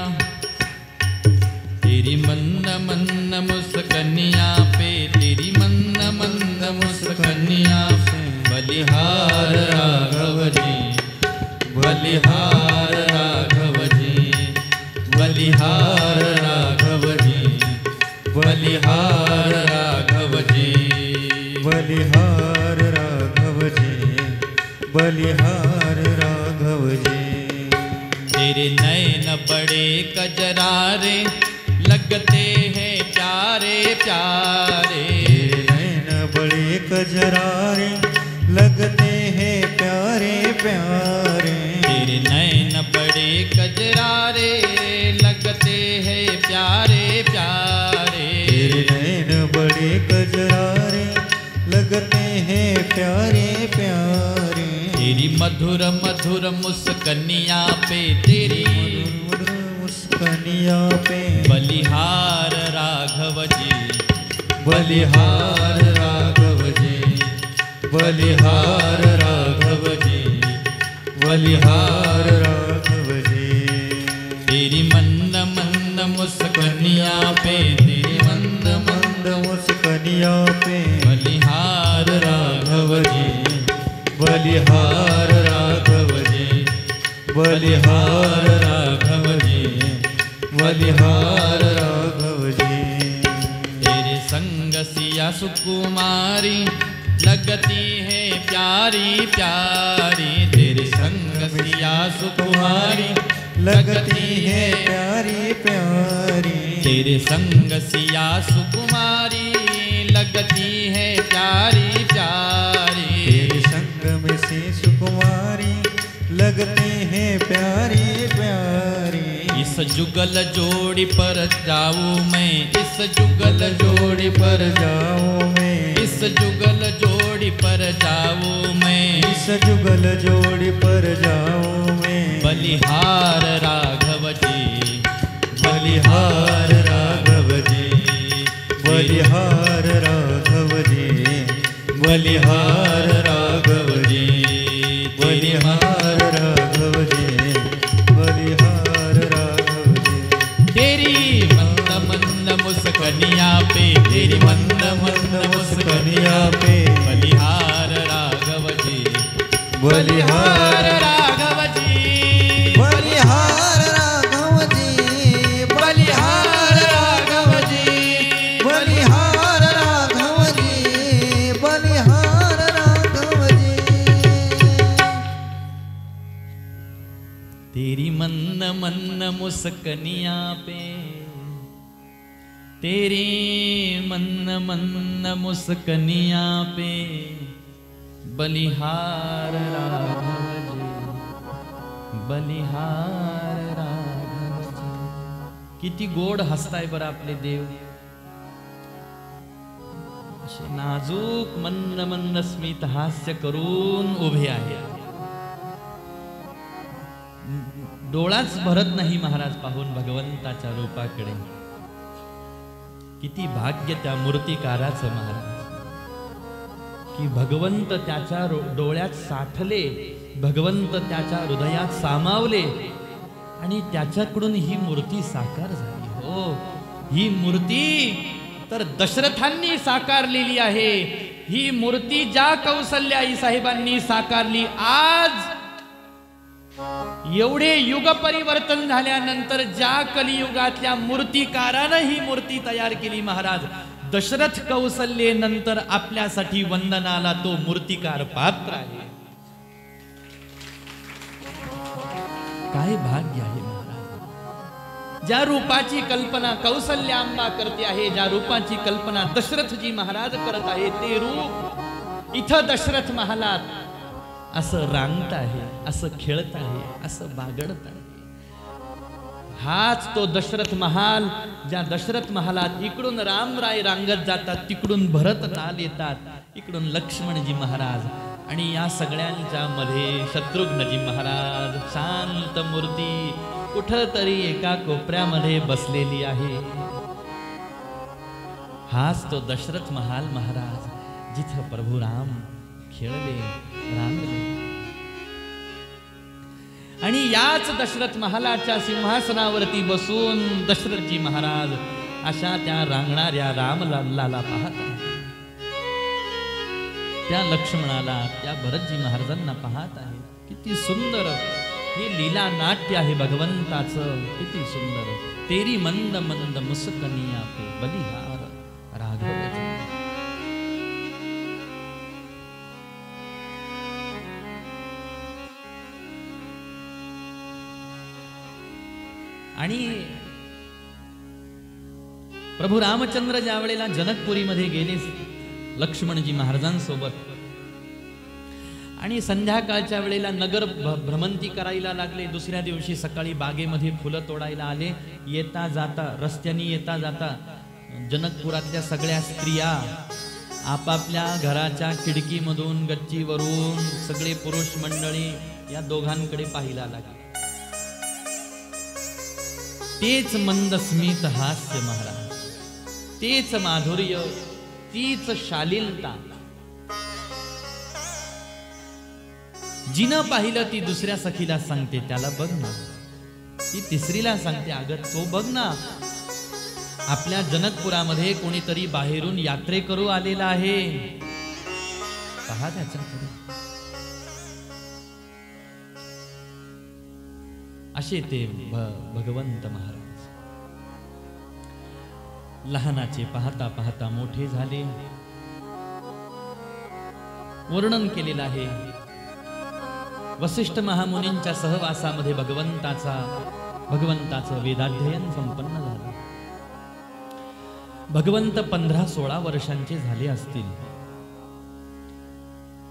तेरी मंद मंद मुस्कनिया पे, तेरी मंद मंद मुस्कनिया पे, बलिहार राघव जी, बलिहार राघव जी, बलिहार राघव जी, बलिहार राघव जी, बलिहार राघव जी। तेरे नैन बड़े कजरारे लगते हैं प्यारे प्यारे। तेरे नैन बड़े कजरारे लगते हैं प्यारे प्यारे। तेरे नैन बड़े कजरारे लगते हैं प्यारे प्यारे। तेरे नैन बड़े कजरारे लगते हैं प्यारे प्यारे। तेरी मधुर मधुर मुस्कनिया पे, तेरी मधुर मुस्कनिया पे बलिहार राघव जी, बलिहार राघव जी, बलिहार राघव जी, बलिहार राघव जी। तेरी मंद मंद मुस्कनिया पे, तेरी मंद मंद मुस्कनिया पे बलिहार राघव जी, बलिहार राघव जी, बलिहार राघव जी, बलिहार राघव जी। तेरे संग सिया सुकुमारी लगती है प्यारी प्यारी। तेरे संग सिया सुकुमारी लगती है प्यारी प्यारी। तेरे संग सिया सुकुमारी लगती है प्यारी प्यारी। तेरे संग में से सुकुमारी लगते हैं प्यारी प्यारी। इस जुगल जोड़ी पर जाऊं मैं, इस जुगल जोड़ी पर जाऊं मैं, इस जुगल जोड़ी पर जाऊं मैं, इस जुगल जोड़ी पर जाऊं मैं। बलिहार राघव जी, बलिहार राघव जी, बलिहार राघव जी, बलिहार राघव जी, बलिहार राघव जी, बलिहार राघव जी। तेरी मंद मंद मुस्कनिया पे, तेरी मंद मंद मुस्कनिया पे बलिहार राघव जी, बलिहार राघव जी, बलिहार राघव जी, बलिहार राघव जी, बलिहार राघव जी, बलिहार राघव जी। तेरी मंद मंद मुस्कनिया पे, तेरी मंद मंद मुस्कनिया पे बलिहार राघव जी, बलिहार राघव जी। किती गोड हसताय बरं आपले देव, असे नाजूक मंद मंद स्मित हास्य करून उभे आहे. डोळाच भरत नाही महाराज पाहून भगवंताच्या रूपाकडे. किती भाग्य त्या मूर्तिकाराचं महाराज, की भगवंत त्याच्या डोळ्यात साठले, भगवंत त्याच्या हृदयात सामावले आणि त्याच्याकडून ही मूर्ती साकार झाली. हो, ही मूर्ती तर दशरथांनी साकारलेली आहे. ही मूर्ती ज्या कौसल्याई साहेबांनी साकारली, आज एवढे युग परिवर्तन झाल्यानंतर ज्या कलियुगातल्या मूर्तिकारानं ही मूर्ती तयार केली महाराज, दशरथ कौसल्येनंतर आपल्यासाठी वंदनाला तो मूर्तिकार पात्र आहे. काय भाग्य आहे महाराज. ज्या रूपाची कल्पना कौसल्याम्बा करते आहे, ज्या रूपाची कल्पना दशरथजी महाराज करत आहे, ते रूप इथं दशरथ महालात असं रांगत आहे, असं खेळत आहे, असं बागडत आहे. हाच तो दशरथ महाल, ज्या दशरथ महालात इकडून रामराय रांगत जातात, तिकडून भरत लाल येतात, इकडून लक्ष्मणजी महाराज, आणि या सगळ्यांच्या मध्ये शत्रुघ्नजी महाराज शांत मूर्ती कुठंतरी एका कोपऱ्यामध्ये बसलेली आहे. हाच तो दशरथ महाल महाराज, जिथं प्रभू राम खेळले, रांगले. आणि याच दशरथ महालाच्या सिंहासनावरती बसून दशरथजी महाराज अशा त्या रांगणाऱ्या रामलालाला पाहत आहेत, त्या लक्ष्मणाला, त्या भरतजी महाराजांना पाहत आहेत. किती सुंदर हे लीला नाट्य आहे भगवंताचं, किती सुंदर. तेरी मंद मंद मुस्कनिया पे बलिहार राघव. आणि प्रभू रामचंद्र ज्या वेळेला जनकपुरीमध्ये गेले लक्ष्मणजी महाराजांसोबत आणि संध्याकाळच्या वेळेला नगर भ्रमंती करायला लागले, दुसऱ्या दिवशी सकाळी बागेमध्ये फुलं तोडायला आले, येता जाता रस्त्याने येता जाता जनकपुरातल्या सगळ्या स्त्रिया आपापल्या घराच्या खिडकीमधून गच्चीवरून सगळे पुरुष मंडळी या दोघांकडे पाहायला लागले. तेच मंदस्मित हास्य महाराज, तेच माधुर्य, तीच शालीनता. जिनं पाहिलं ती दुसऱ्या सखीला सांगते, त्याला बघ ना. ती तिसरीला सांगते, अगं तो बघ ना, आपल्या जनकपुरामध्ये कोणीतरी बाहेरून यात्रेकरू आलेला आहे, पहा त्याच्याकडे. असे ते भगवंत महाराज लहानाचे पाहता पाहता मोठे झाले. वर्णन केलेलं आहे वसिष्ठ महामुनींच्या सहवासामध्ये भगवंताचं वेदाध्ययन संपन्न झालं. भगवंत 15-16 वर्षांचे झाले असतील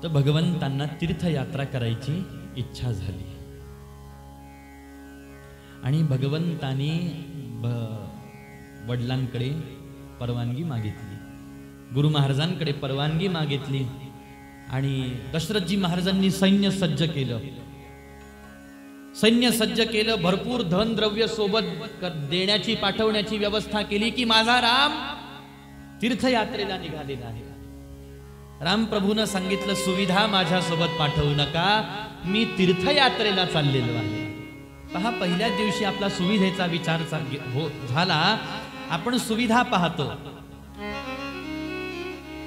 तर भगवंतांना तीर्थयात्रा करायची इच्छा झाली आणि भगवंतांनी वडिलांकडे परवानगी मागितली, गुरु महाराजांकडे परवानगी मागितली आणि दशरथजी महाराजांनी सैन्य सज्ज केलं, भरपूर धन द्रव्य सोबत देण्याची पाठवण्याची व्यवस्था केली की माझा राम तीर्थयात्रेला निघालेला आहे. राम प्रभूनं सांगितलं, सुविधा माझ्या सोबत पाठवू नका, मी तीर्थयात्रेला चाललेलो आहे. पहा, पहिल्या दिवशी आपला सुविधेचा विचार झाला. आपण सुविधा पाहतो.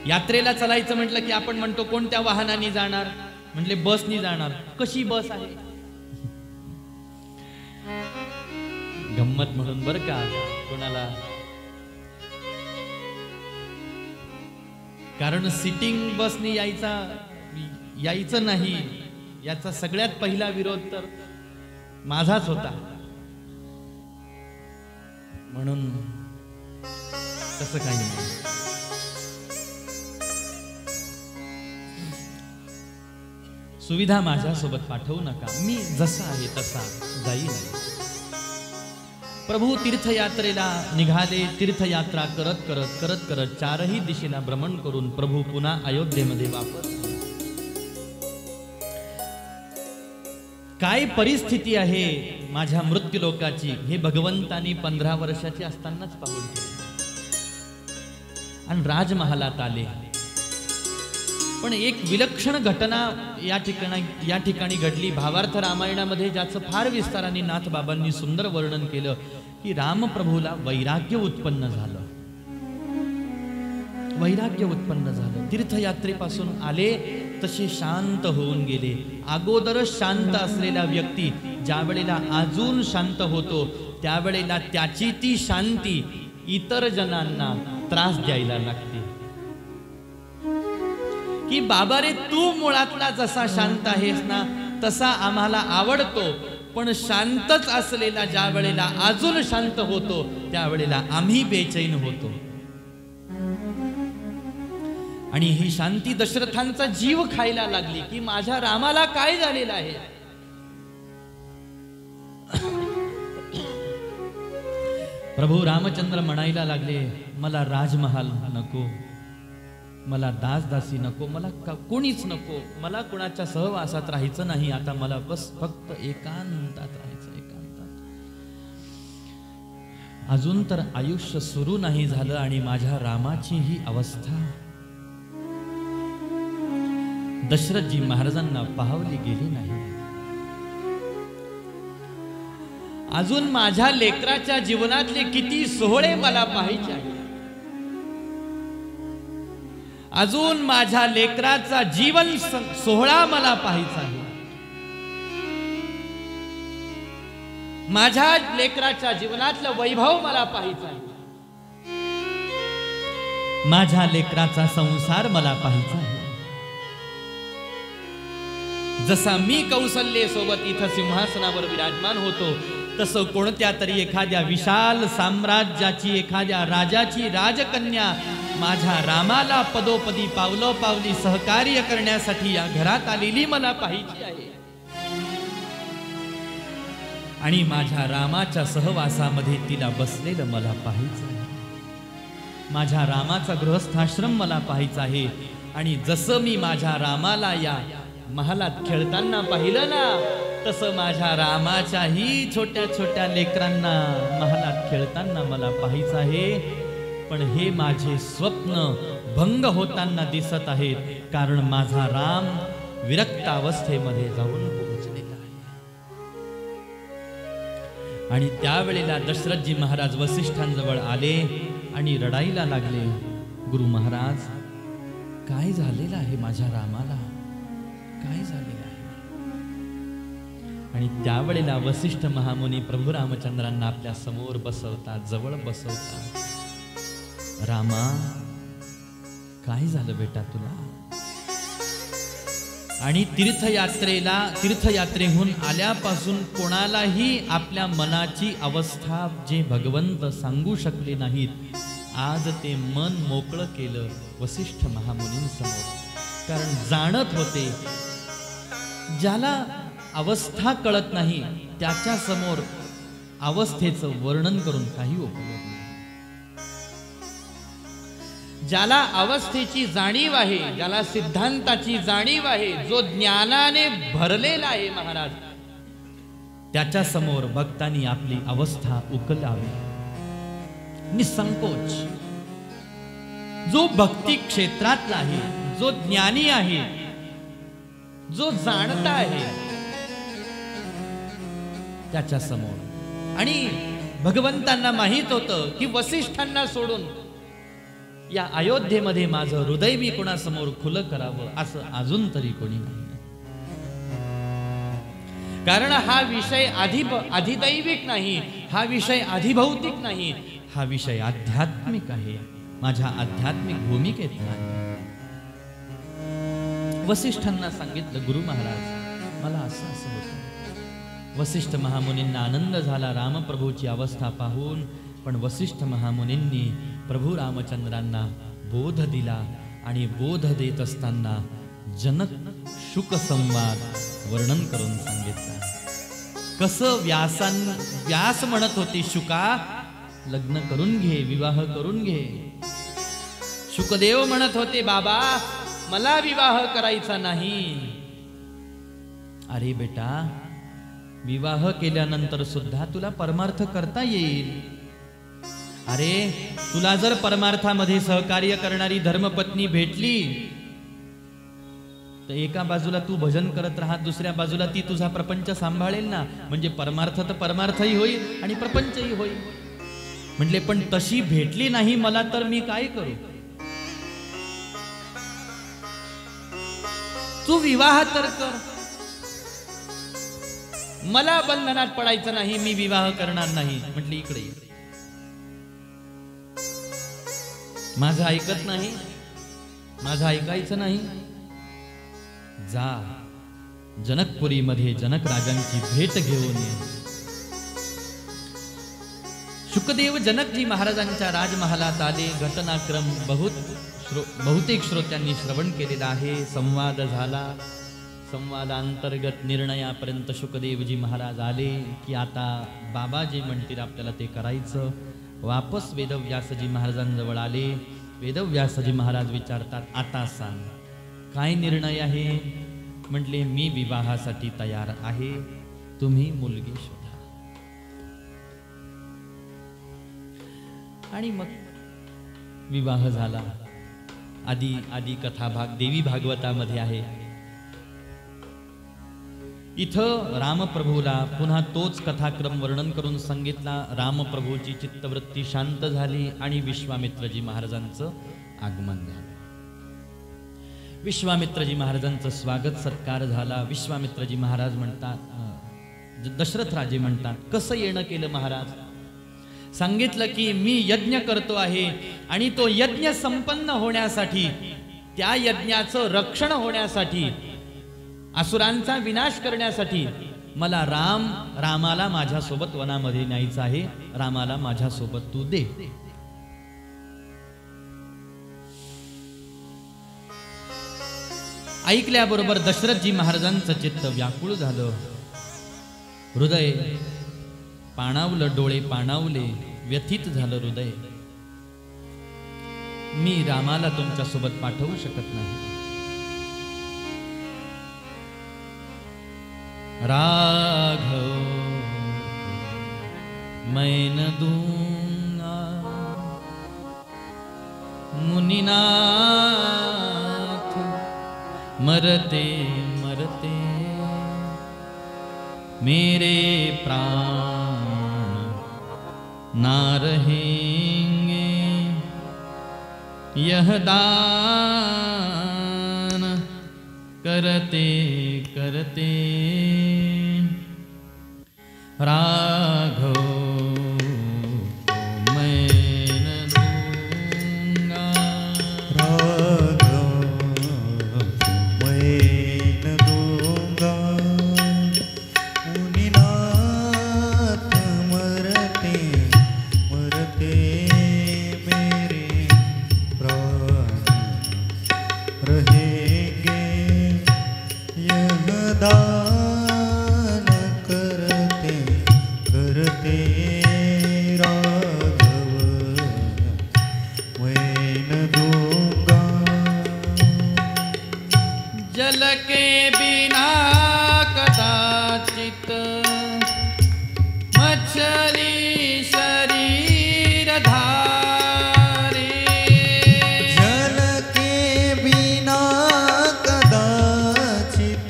यात्रेला चालायचं म्हटलं की आपण म्हणतो कोणत्या वाहनाने जाणार, म्हटले बसनी जाणार. कशी बस आहे? गंमत म्हणून बर का, कोणाला, कारण सिटिंग बसनी यायचं नाही याचा सगळ्यात पहिला विरोध तर माझाच होता. म्हणून तसं काही नाही. सुविधा माझ्यासोबत पाठवू नका, मी जसा आहे तसा जाईल. प्रभू तीर्थयात्रेला निघाले. तीर्थयात्रा करत चारही दिशेला भ्रमण करून प्रभू पुन्हा अयोध्येमध्ये वापस. काय परिस्थिती आहे माझ्या मृत्यूलोकाची हे भगवंतानी 15 वर्षाचे असतानाच पाहून ठेवले आणि राजमहालात आले. पण एक विलक्षण घटना या ठिकाणी घडली. भावार्थ रामायणामध्ये ज्याचं फार विस्ताराने नाथबाबांनी सुंदर वर्णन केलं की रामप्रभूला वैराग्य उत्पन्न झालं. तीर्थयात्रेपासून आले तसे शांत होऊन गेले. अगोदरच शांत असलेला व्यक्ती ज्या वेळेला अजून शांत होतो त्यावेळेला त्याची ती शांती इतर जणांना त्रास द्यायला लागते की बाबा रे, तू मुळातला जसा शांत आहेस ना तसा आम्हाला आवडतो, पण शांतच असलेला ज्या वेळेला अजून शांत होतो त्यावेळेला आम्ही बेचैन होतो. आणि ही शांती दशरथांचा जीव खायला लागली की माझ्या रामाला काय झालेलं आहे. प्रभू रामचंद्र म्हणायला लागले, मला राजमहाल नको, मला दासदासी नको, मला कोणीच नको, मला कोणाच्या सहवासात राहायचं नाही. आता मला बस फक्त एकांतात राहायचं, एकांतात. अजून तर आयुष्य सुरू नाही झालं आणि माझ्या रामाची ही अवस्था दशरथजी महाराजांना पाहवली गेली नाही. अजून माझ्या लेकराच्या जीवनातले किती सोहळे मला पाहायचे आहेत. अजून माझ्या लेकराचा जीवन सोहळा मला पाहायचा आहे. माझ्या लेकराच्या जीवनातलं वैभव मला पाहायचं आहे. माझ्या लेकराचा संसार मला पाहायचा आहे. जसा मी कौसल्ये सोबत इथं सिंहासनावर विराजमान होतो तसं कोणत्या तरी एखाद्या विशाल साम्राज्याची एखाद्या राजाची राजकन्या माझ्या रामाला पदोपदी पावलोपावली सहकार्य करण्यासाठी या घरात आलेली मला पाहिजे आहे आणि माझ्या रामाच्या सहवासामध्ये तिला बसलेलं मला पाहायचं आहे. माझ्या रामाचा गृहस्थाश्रम मला पाहायचा आहे आणि जसं मी माझ्या रामाला या महालात खेळताना पाहिलं ना तसं माझ्या रामाच्याही छोट्या छोट्या लेकरांना महालात खेळताना मला पाहायचं आहे. पण हे माझे स्वप्न भंग होताना दिसत आहेत कारण माझा राम विरक्त अवस्थेमध्ये जाऊन पोहोचलेला आहे. आणि त्यावेळेला दशरथजी महाराज वसिष्ठांजवळ आले आणि रडायला लागले. गुरु महाराज, काय झालेलं आहे माझ्या रामाला, काय झालेलं आहे? आणि त्यावेळेला वसिष्ठ महामुनी प्रभू रामचंद्रांना आपल्या समोर बसवतात, जवळ बसवतात. रामा, काय झालं बेटा तुला? आणि तीर्थयात्रेहून आल्यापासून कोणालाही आपल्या मनाची अवस्था जे भगवंत सांगू शकले नाहीत, आज ते मन मोकळं केलं वसिष्ठ महामुनींसमोर. कारण जाणत होते ज्याला अवस्था कळत नाही त्याच्या समोर अवस्थेचं वर्णन करून काही उपयोग नाही. ज्याला अवस्थेची जाणीव आहे, ज्याला सिद्धांताची जाणीव आहे, जो ज्ञानाने भरलेला आहे महाराज, त्याच्या समोर भक्तांनी आपली अवस्था उकलावी निसंकोच. जो भक्ती क्षेत्रातला आहे, जो ज्ञानी आहे, जो जाणता आहे, त्याच्या समोर. आणि भगवंतांना माहित होतं की वसिष्ठांना सोडून या अयोध्येमध्ये माझं हृदय मी कोणासमोर खुलं करावं असं अजून तरी कोणी नाही. कारण हा विषय अधिदैविक नाही, हा विषय अधिभौतिक नाही, हा विषय आध्यात्मिक आहे, माझ्या आध्यात्मिक भूमिकेत नाही. वसिष्ठांना सांगितलं, गुरु महाराज मला असं असं होतं. वसिष्ठ महामुनींना आनंद झाला रामप्रभूची अवस्था पाहून. पण वसिष्ठ महामुनींनी प्रभू रामचंद्रांना बोध दिला आणि बोध देत असताना जनक शुक संवाद वर्णन करून सांगितलं. कसं व्यास म्हणत होते, शुका लग्न करून घे, विवाह करून घे. शुकदेव म्हणत होते, बाबा मला विवाह करायचा नाही. अरे बेटा, विवाह केल्यानंतर सुद्धा तुला परमार्थ करता येईल. अरे तुला जर परमार्थामध्ये सहकार्य करणारी धर्मपत्नी भेटली तर एका बाजूला तू भजन करत राहा, दुसऱ्या बाजूला ती तुझा प्रपंच सांभाळेल ना. म्हणजे परमार्थ तर परमार्थही होईल आणि प्रपंचही होईल. म्हटले पण तशी भेटली नाही मला तर मी काय करू? तू विवाह तर कर, मला बंधनात पडायचं नाही, मी विवाह करणार नाही. म्हटली इकडे ये. माझं ऐकत नाही, माझं ऐकायचं नाही. जा जनकपुरीमध्ये जनक राजांची भेट घेऊन ये. शुकदेव जनकजी महाराजांच्या राजमहालात आले. घटनाक्रम बहुतेक श्रोत्यांनी श्रवण केलेला आहे. संवाद झाला. संवादांतर्गत निर्णयापर्यंत शुकदेवजी महाराज आले की आता बाबा जे म्हणतील आपल्याला ते करायचं. वापस वेदव्यासजी महाराजांजवळ आले. वेदव्यासजी महाराज विचारतात, आता सांग काय निर्णय आहे? म्हटले, मी विवाहासाठी तयार आहे, तुम्ही मुलगी शोधा. आणि मग विवाह झाला. आदी कथाभाग देवी भागवतामध्ये आहे. इथं रामप्रभूला पुन्हा तोच कथाक्रम वर्णन करून सांगितला. रामप्रभूची चित्तवृत्ती शांत झाली आणि विश्वामित्रजी महाराजांचं आगमन झालं. विश्वामित्रजी महाराजांचं स्वागत सत्कार झाला. विश्वामित्रजी महाराज म्हणतात, दशरथ राजे म्हणतात, कसं येणं केलं महाराज? सांगितलं की मी यज्ञ करतो आहे आणि तो यज्ञ संपन्न होण्यासाठी, त्या यज्ञाचं रक्षण होण्यासाठी, असुरांचा विनाश करण्यासाठी मला रामाला माझ्यासोबत वनामध्ये न्यायचं आहे, रामाला माझ्यासोबत तू दे. ऐकल्याबरोबर दशरथजी महाराजांचं चित्त व्याकुळ झालं, हृदय पाणावलं, डोळे पाणावले, व्यथित झालं हृदय. मी रामाला तुमच्यासोबत पाठवू शकत नाही. राघव मैं न दूंगा मुनिनाथ, मरते मरते मेरे प्राण ना रहेंगे, यह दान करते करते. राघव जल के बिना कदाचित मछली शरीर धारे, जल के बिना कदाचित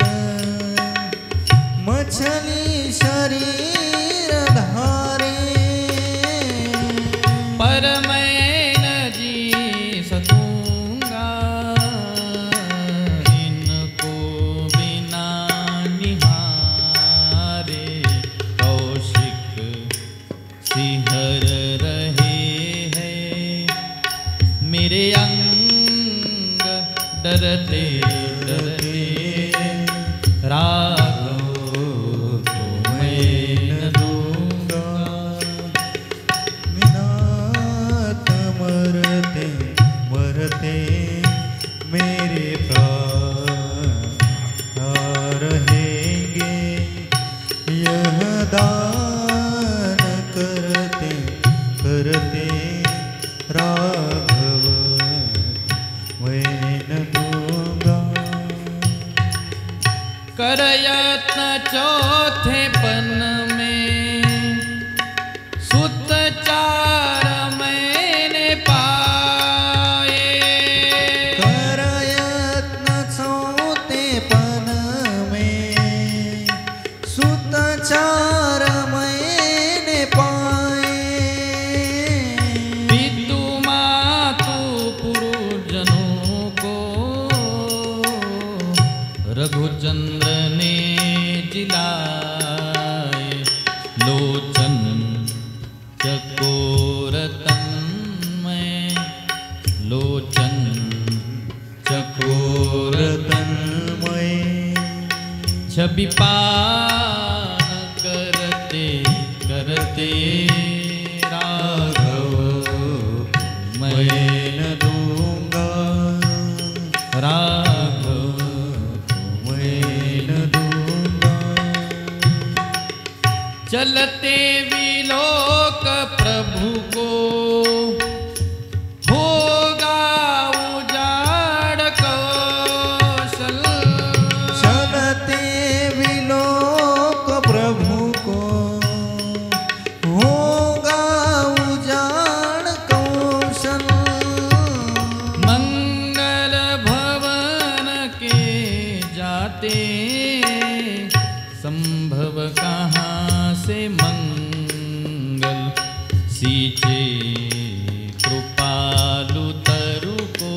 मछली शरीर धारे, पर मैं न जी सकूंगा इनको बिना निहारे. कौशिक सिहर रहे हैं मेरे अंग डरते डरते. राघव को मैं न दूंगा, निनाथ मरते मरते मेरे प्राण रहेंगे, यह दान करते करते. राघव मैं न दूंगा. कर यत्न चौथे पन में सुत चार मैंने पाए, कर यत्न चौथे पन में सुत चार मैंने पाए. पितु मातु पुरुषजनों को रघुचंद्र ने जिलाए, लोचन चकोर तन्मय, लोचन चकोर तन्मय छवि पान करते करते. राघव मैं न दूंगा, राघव मैं न दूंगा. चलते विलोक प्रभु को होगा उजाड़ कौशल, चलते विलोक प्रभु को होगा उजाड़ कौशल. मंगल भवन के जाते संभव कहाँ से मंगल, सींचे कृपालु तरु को,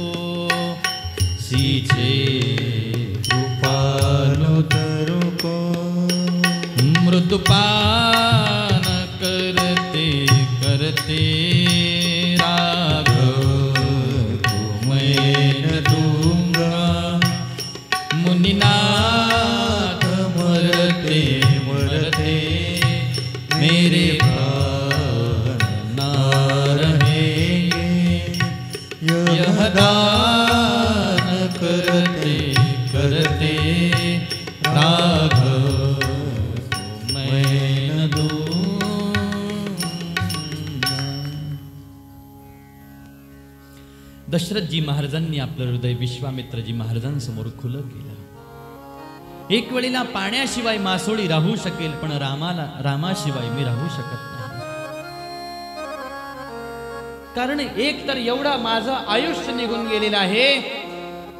सींचे कृपालु तरु को, मृदुपान करते करते. राघव को मैं न दूंगा, मुनिनाथ मरते दशरथजी महाराजांनी आपलं हृदय विश्वामित्रजी महाराजांसमोर खुलं केलं. एक वेळेला पाण्याशिवाय मासोळी राहू शकेल, पण रामाशिवाय मी राहू शकत नाही. कारण एक तर एवढा माझं आयुष्य निघून गेलेलं आहे,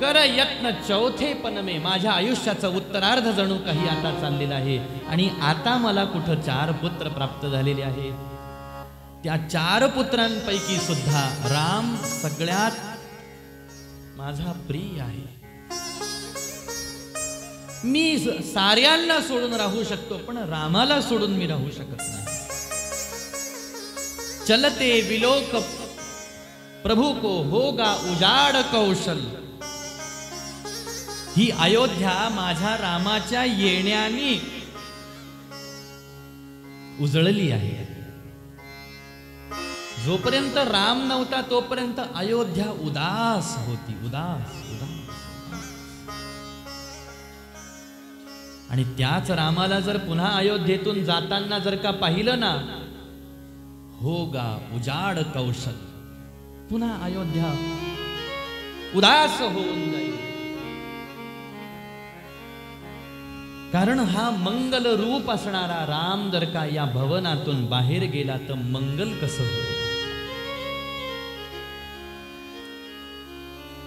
कर यत्न चौथे पनमे, माझ्या आयुष्याचं उत्तरार्ध जणू काही आता चाललेलं आहे. आणि आता मला कुठं 4 पुत्र प्राप्त झालेले आहेत. त्या 4 पुत्रांपैकी सुद्धा राम सगळ्यात माझा प्रिय आहे. मी साऱ्यांना सोडून राहू शकतो, पण रामाला सोडून मी राहू शकत नाही. चलते विलोक प्रभु को होगा उजाड कौशल. ही अयोध्या माझ्या रामाच्या येण्याने उजळली आहे. जोपर्यंत राम नव्हता तोपर्यंत अयोध्या उदास होती, उदास उदास. आणि त्याच रामाला जर पुन्हा अयोध्येतून जाताना जर का पाहिलं ना, होगा उजाड कौशल, पुन्हा अयोध्या उदास होऊन जाईल. कारण हा मंगल रूप असणारा राम जर का या भवनातून बाहेर गेला तर मंगल कसं होईल.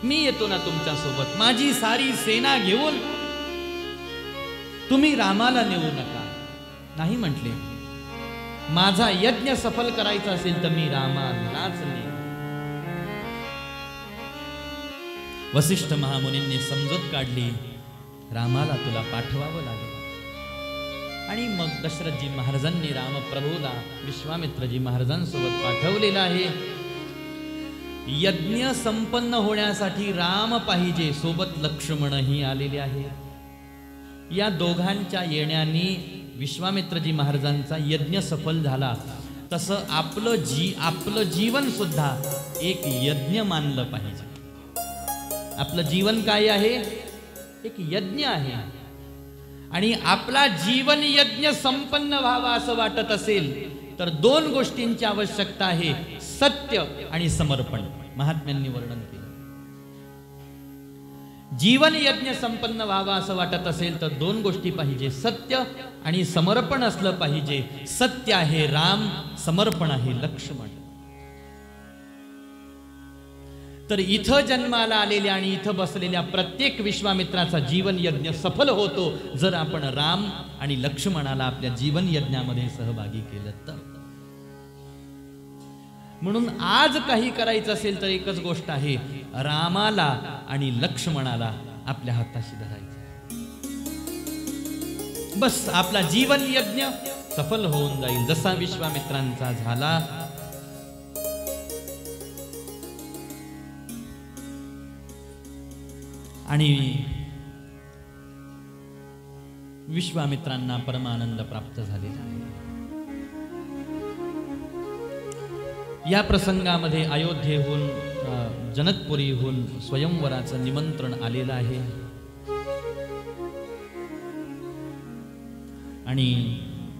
मी येतो ना तुमच्या सोबत, माझी सारी सेना घेऊन, तुम्ही रामाला नेऊ नका. नाही म्हटले, माझा यज्ञ सफल करायचा असेल तर मी रामालाच नेईन. वसिष्ठ महामुनींनी समजूत काढली, रामाला तुला पाठवावं लागेल. आणि मग दशरथजी महाराजांनी रामप्रभूला विश्वामित्रजी महाराजांसोबत पाठवलेला आहे. यज्ञ संपन्न होण्यासाठी राम पाहिजे, सोबत लक्ष्मणही आलेले आहे. या दोघांच्या येण्याने विश्वामित्रजी महाराजांचा यज्ञ सफल झाला. तसं आपलं जीवन सुद्धा एक यज्ञ मानलं पाहिजे. आपलं जीवन काय आहे? एक यज्ञ आहे. आणि आपला जीवन यज्ञ संपन्न व्हावा असं वाटत असेल तर 2 गोष्टींची आवश्यकता आहे, सत्य आणि समर्पण. महात्म्यांनी वर्णन केलं. जीवन यज्ञ संपन्न व्हावा असं वाटत असेल तर 2 गोष्टी पाहिजे, सत्य आणि समर्पण असलं पाहिजे. सत्य आहे राम, समर्पण आहे लक्ष्मण. तर इथं जन्माला आलेल्या आणि इथं बसलेल्या प्रत्येक विश्वामित्राचा जीवन यज्ञ सफल होतो जर आपण राम आणि लक्ष्मणाला आपल्या जीवन यज्ञामध्ये सहभागी केलं तर. म्हणून आज काही करायचं असेल तर एकच गोष्ट आहे, रामाला आणि लक्ष्मणाला आपल्या हाताशी धरायचं. बस आपला जीवन यज्ञ सफल होऊन जाईल, जसा विश्वामित्रांचा झाला. आणि विश्वामित्रांना परमानंद प्राप्त झालेला आहे. या प्रसंगामध्ये अयोध्येहून जनकपुरीहून स्वयंवराचं निमंत्रण आलेलं आहे. आणि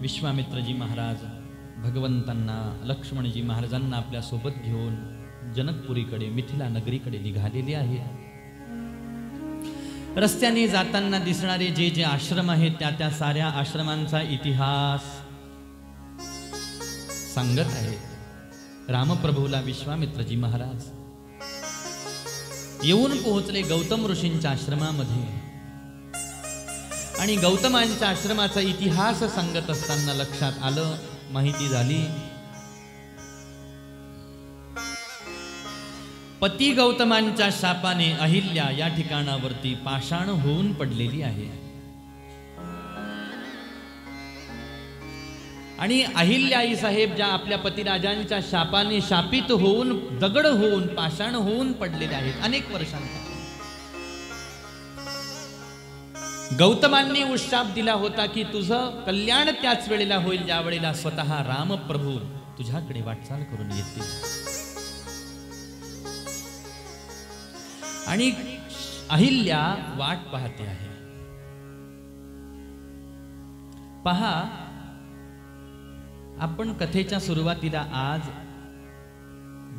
विश्वामित्रजी महाराज भगवंतांना, लक्ष्मणजी महाराजांना आपल्या सोबत घेऊन जनकपुरीकडे, मिथिला नगरीकडे निघालेले आहे. रस्त्याने जाताना दिसणारे जे जे आश्रम आहेत त्या साऱ्या आश्रमांचा इतिहास सांगत आहेत. रामप्रभूला विश्वामित्रजी महाराज येऊन पोहोचले गौतम ऋषींच्या आश्रमामध्ये. आणि गौतमांच्या आश्रमाचा इतिहास सांगत असताना लक्षात आलं, माहिती झाली, पती गौतमांच्या शापाने अहिल्या या ठिकाणावरती पाषाण होऊन पडलेली आहे. आणि अहिल्याई साहेब ज्या आपल्या पतिराजांच्या शापाने शापित होऊन, दगड होऊन, पाषाण होऊन पडलेले आहेत अनेक वर्षांपासून. गौतमांनी उशाप दिला होता की तुझं कल्याण त्याच वेळेला होईल ज्या वेळेला स्वतः रामप्रभू तुझ्याकडे वाटचाल करून येतील. आणि अहिल्या वाट पाहते आहे. पहा, आपण कथेच्या सुरुवातीला आज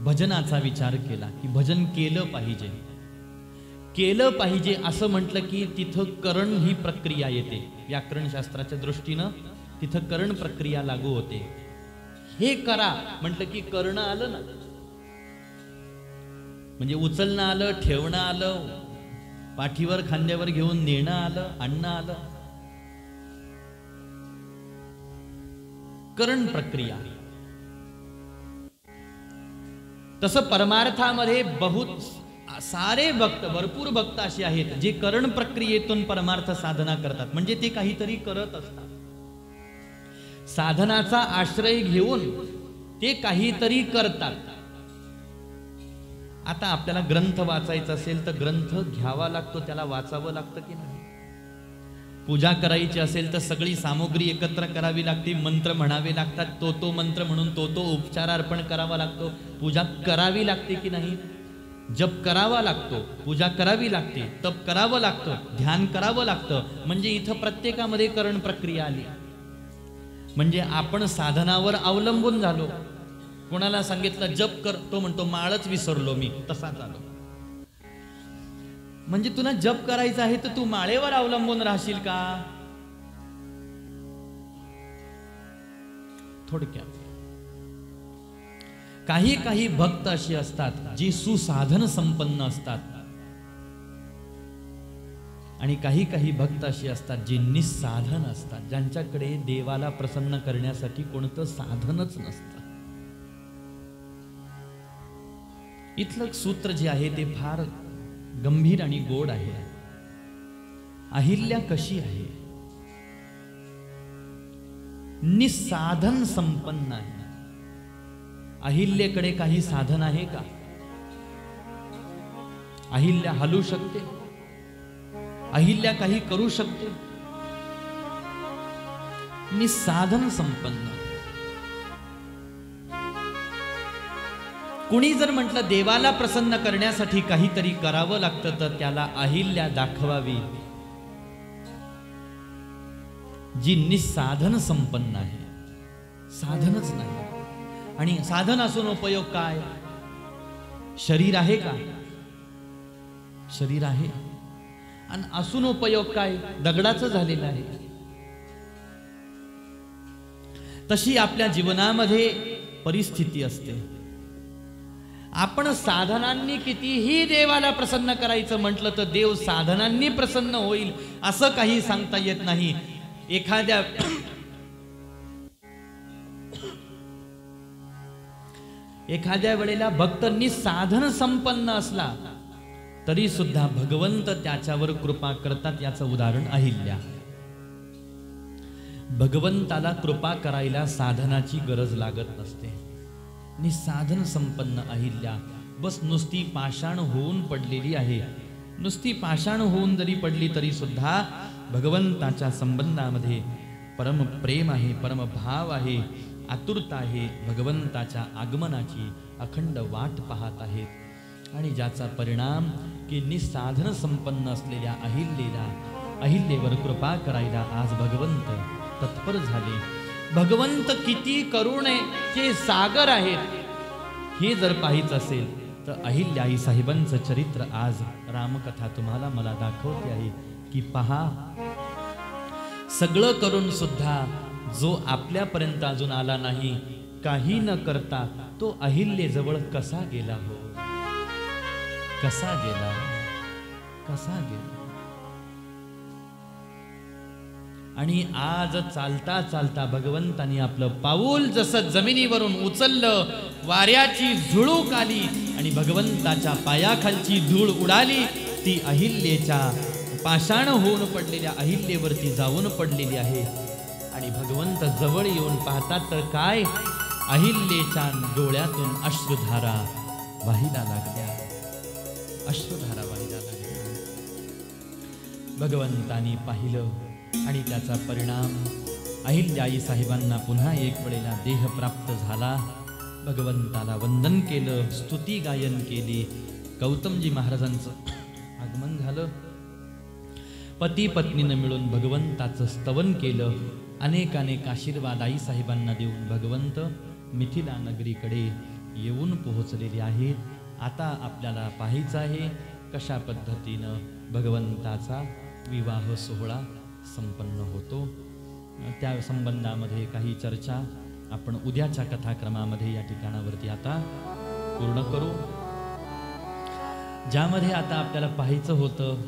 भजनाचा विचार केला की भजन केलं पाहिजे असं म्हटलं की तिथं करण ही प्रक्रिया येते. व्याकरणशास्त्राच्या दृष्टीनं तिथं करण प्रक्रिया लागू होते. हे करा म्हटलं की करणं आलं ना, म्हणजे उचलणं आलं, ठेवणं आलं, पाठीवर खांद्यावर घेऊन नेणं आलं, आणणं आलं. करण प्रक्रिया. तसं परमार्थामध्ये सारे भक्त, भरपूर भक्त असे आहेत जे करण प्रक्रियेतून परमार्थ साधना करतात. म्हणजे ते काहीतरी करत असतात. साधनाचा आश्रय घेऊन ते काहीतरी करतात. आता आपल्याला ग्रंथ वाचायचा असेल तर ग्रंथ घ्यावा लागतो, त्याला वाचावं लागतं की नाही? पूजा करायची असेल तर सगळी सामुग्री एकत्र करावी लागते, मंत्र म्हणावे लागतात, तो मंत्र म्हणून तो उपचार अर्पण करावा लागतो. पूजा करावी लागते की नाही? जप करावा लागतो, पूजा करावी लागते, तप करावं लागतं, ध्यान करावं लागतं. म्हणजे इथं प्रत्येकामध्ये करण प्रक्रिया आली. म्हणजे आपण साधनावर अवलंबून झालो. कोणाला सांगितलं जप कर, तो म्हणतो माळच विसरलो मी, तसा झालो. म्हणजे तुला जप करायचा आहे तर तू माळेवर अवलंबून राहशील का? थोडक्यात काही भक्त अशी असतात जी सुसाधन संपन्न असतात, आणि काही भक्त अशी असतात जी निस्साधन असतात, ज्यांच्याकडे देवाला प्रसन्न करण्यासाठी कोणतं साधनच नसतं. इथलं सूत्र जे आहे ते फार गंभीर आणि गोड आहे. अहिल्या कशी आहे? निस्साधन संपन्न आहे. अहिल्याकडे काही साधन आहे का? अहिल्या हलू शकते? अहिल्या काही करू शकते? निस्साधन संपन्न. कुणी जर म्हटलं देवाला प्रसन्न करण्यासाठी काहीतरी करावं लागतं तर त्याला अहिल्या दाखवावी जी निस्साधन संपन्न आहे. साधनच नाही. आणि साधन असून उपयोग काय? शरीर आहे का? शरीर आहे. आणि असून उपयोग काय? दगडाचं झालेलं आहे. तशी आपल्या जीवनामध्ये परिस्थिती असते. आपण साधनांनी कितीही देवाला प्रसन्न करायचं म्हटलं तर देव साधनांनी प्रसन्न होईल असं काही सांगता येत नाही. एखाद्या वेळेला भक्त निस्साधन संपन्न असला तरी सुद्धा भगवंत त्याच्यावर कृपा करतात. याचं उदाहरण अहिल्या. भगवंताला कृपा करायला साधनाची गरज लागत नसते. निस्साधन संपन्न अहिल्या बस नुसती पाषाण होऊन पडलेली आहे. नुसती पाषाण होऊन जरी पडली तरी सुद्धा भगवंताच्या संबंधामध्ये परम प्रेम आहे, परम भाव आहे, आतुरता आहे. भगवंताच्या आगमनाची अखंड वाट पाहत आहेत. आणि ज्याचा परिणाम की निस्साधन संपन्न असलेल्या अहिल्येवर कृपा करायला आज भगवंत तत्पर झाले. भगवंत किती करुणेचे सागर आहेत हे जर पाहायचं असेल तर अहिल्याई साहेबांचं चरित्र आज रामकथा तुम्हाला मला दाखवते आहे की पहा, सगळं करून सुद्धा जो आपल्यापर्यंत अजून आला नाही, काही न करता तो अहिल्येजवळ कसा गेला हो, कसा गेला, कसा गेला. आणि आज चालता चालता भगवंतानी आपलं पाऊल जसं जमिनीवरून उचललं, वाऱ्याची झुळूक आली आणि भगवंताच्या पायाखालची धूळ उडाली. ती अहिल्येच्या पाषाण होऊन पडलेल्या अहिल्येवरती जाऊन पडलेली आहे. आणि भगवंत जवळ येऊन पाहतात तर काय, अहिल्येच्या डोळ्यातून अश्रुधारा वाहिला लागल्या, अश्रुधारा वाहिला लागल्या. भगवंतानी पाहिलं आणि त्याचा परिणाम अहिल्याई साहेबांना पुन्हा एक वेळेला देह प्राप्त झाला. भगवंताला वंदन केलं, स्तुती गायन केली. गौतमजी महाराजांचं आगमन झालं. पती पत्नीनं मिळून भगवंताचं स्तवन केलं. अनेक आशीर्वाद आई साहेबांना देऊन भगवंत मिथिला नगरीकडे येऊन पोहोचलेली आहेत। आता आपल्याला पाहायचं आहे कशा पद्धतीनं भगवंताचा विवाह सोहळा संपन्न होतो। त्या संबंधामध्ये काही चर्चा आपण उद्याच्या कथाक्रमामध्ये या ठिकाणावरती आता पूर्ण करू, ज्यामध्ये आता आपल्याला पाहायचं होतं,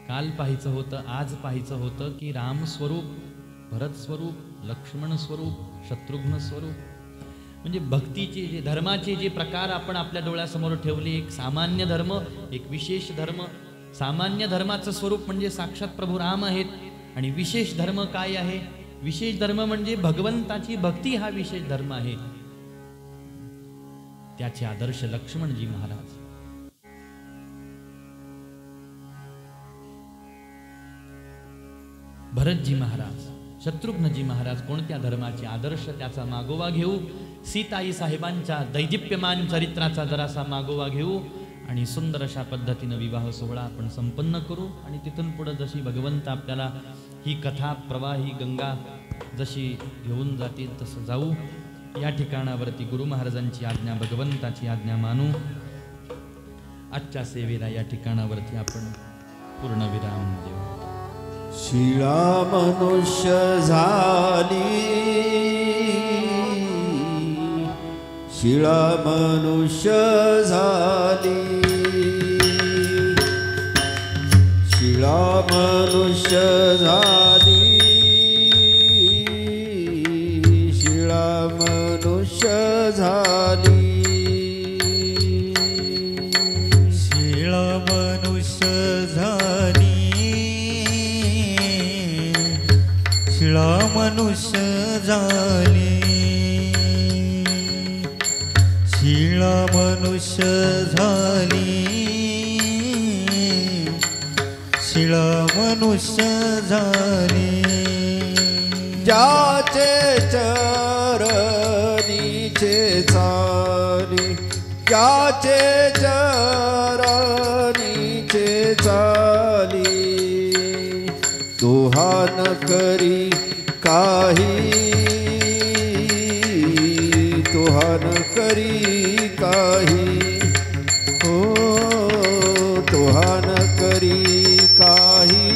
काल पाहायचं होतं, आज पाहायचं होतं की राम स्वरूप, भरत स्वरूप, लक्ष्मण स्वरूप, शत्रुघ्न स्वरूप, म्हणजे भक्तीचे जे धर्माचे जे प्रकार आपण आपल्या डोळ्यासमोर ठेवले, एक सामान्य धर्म, एक विशेष धर्म। सामान्य धर्माचं स्वरूप म्हणजे साक्षात प्रभू राम आहेत आणि विशेष धर्म काय आहे? विशेष धर्म म्हणजे भगवंताची भक्ती हा विशेष धर्म आहे। त्याचे आदर्श लक्ष्मणजी महाराज, भरतजी महाराज, शत्रुघ्नजी महाराज कोणत्या धर्माचे आदर्श, त्याचा मागोवा घेऊ। सीताई साहेबांच्या दैदिप्यमान चरित्राचा जरासा मागोवा घेऊ आणि सुंदर अशा पद्धतीनं विवाह सोहळा आपण संपन्न करू। आणि तिथून पुढे जशी भगवंत आपल्याला ही कथा प्रवाही गंगा जशी घेऊन जातील तसं जाऊ। या ठिकाणावरती गुरु महाराजांची आज्ञा, भगवंताची आज्ञा मानू। आजच्या सेवेला या ठिकाणावरती आपण पूर्ण विराम देऊ। शिळा मनुष्य झाली, शिळा मनुष्य झाली, शिळा मनुष्य झाली, शिळा मनुष्य झाली, शिळा मनुष्य झाली, शिळा मनुष्य झाली, शिळा मनुष्य झाली, शिळा मनुष्य झाली। ज्याचे चरणीचे चाली, ज्याचे चरणीचे चाली, दोहा न करी काही, दोहा न करी काही, हो दोहा न करी काही,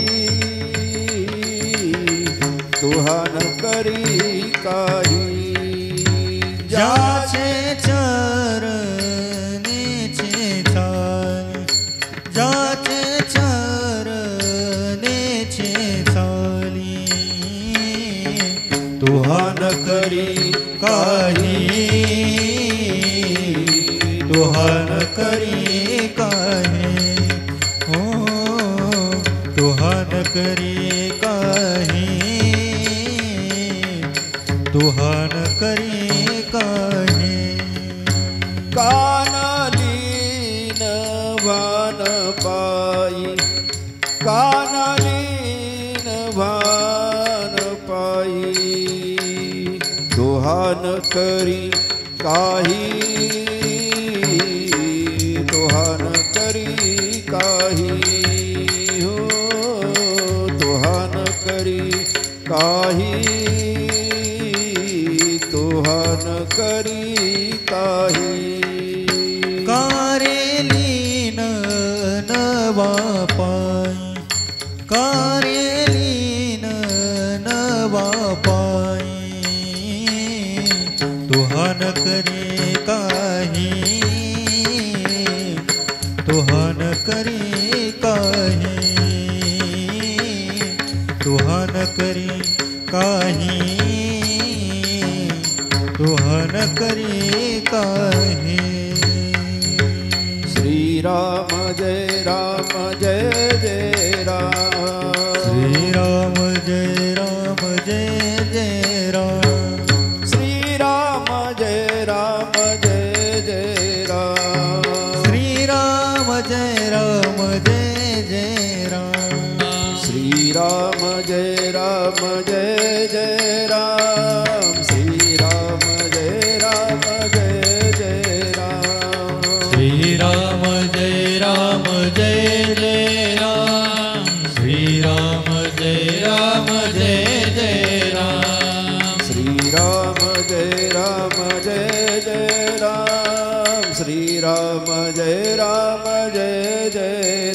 दोहा न करी काही। ज्याचे चरणीचे चाली, ज्याचे चरणीचे चाली, दोहा न करी काही, दोहा न करी काही, हो दोहा न करी काही, दोहा न करी काही। कानालीन भान पायी, कानालीन भान पायी, दोहा न करी काही, दोहा न करी काही, हो दोहा न करी काही, दोहा न करी काही। कारेलीन नवा पायी, कारेलीन नवा पायी, दोहा न करी काही, दोहा न करी काही, दोहा न करी काही, दोहा न करी काही। श्रीराम जय राम जय जय राम, श्रीराम जय राम जय जय राम, श्रीराम जय राम जय जय राम, श्रीराम जय राम जय जय राम, श्रीराम जय राम जय जय राम, श्रीराम जय राम जय जय राम, श्रीराम जय राम जय जय राम, श्रीराम जय राम जय जय राम, श्रीराम जय राम जय जय राम।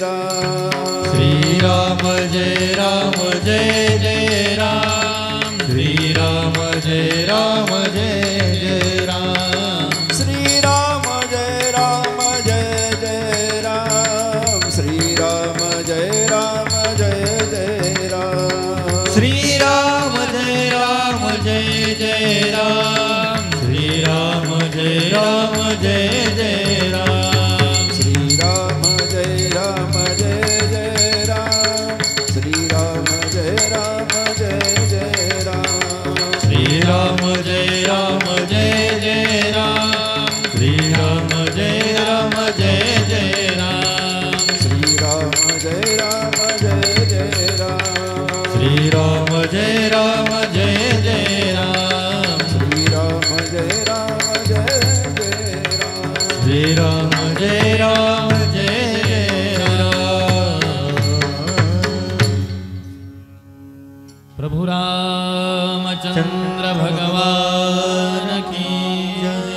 राम श्रीराम जय राम जय जय राम श्रीराम जय राम जय जय राम श्रीराम जय राम जय जय राम श्रीराम जय राम जय जय राम श्रीराम जय राम जय जय राम श्रीराम जय राम जय जय राम श्रीराम जय राम जय जय राम श्रीराम जय राम जय जय राम श्रीराम जय राम जय जय राम श्रीराम जय राम जय जय राम श्रीराम जय राम जय जय राम श्रीराम जय राम जय जय राम श्रीराम जय राम जय जय राम श्रीराम जय राम जय जय राम प्रभु रामचंद्र भगवान की जय।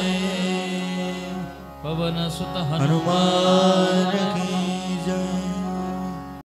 पवन सुत हनुमान हनुमान की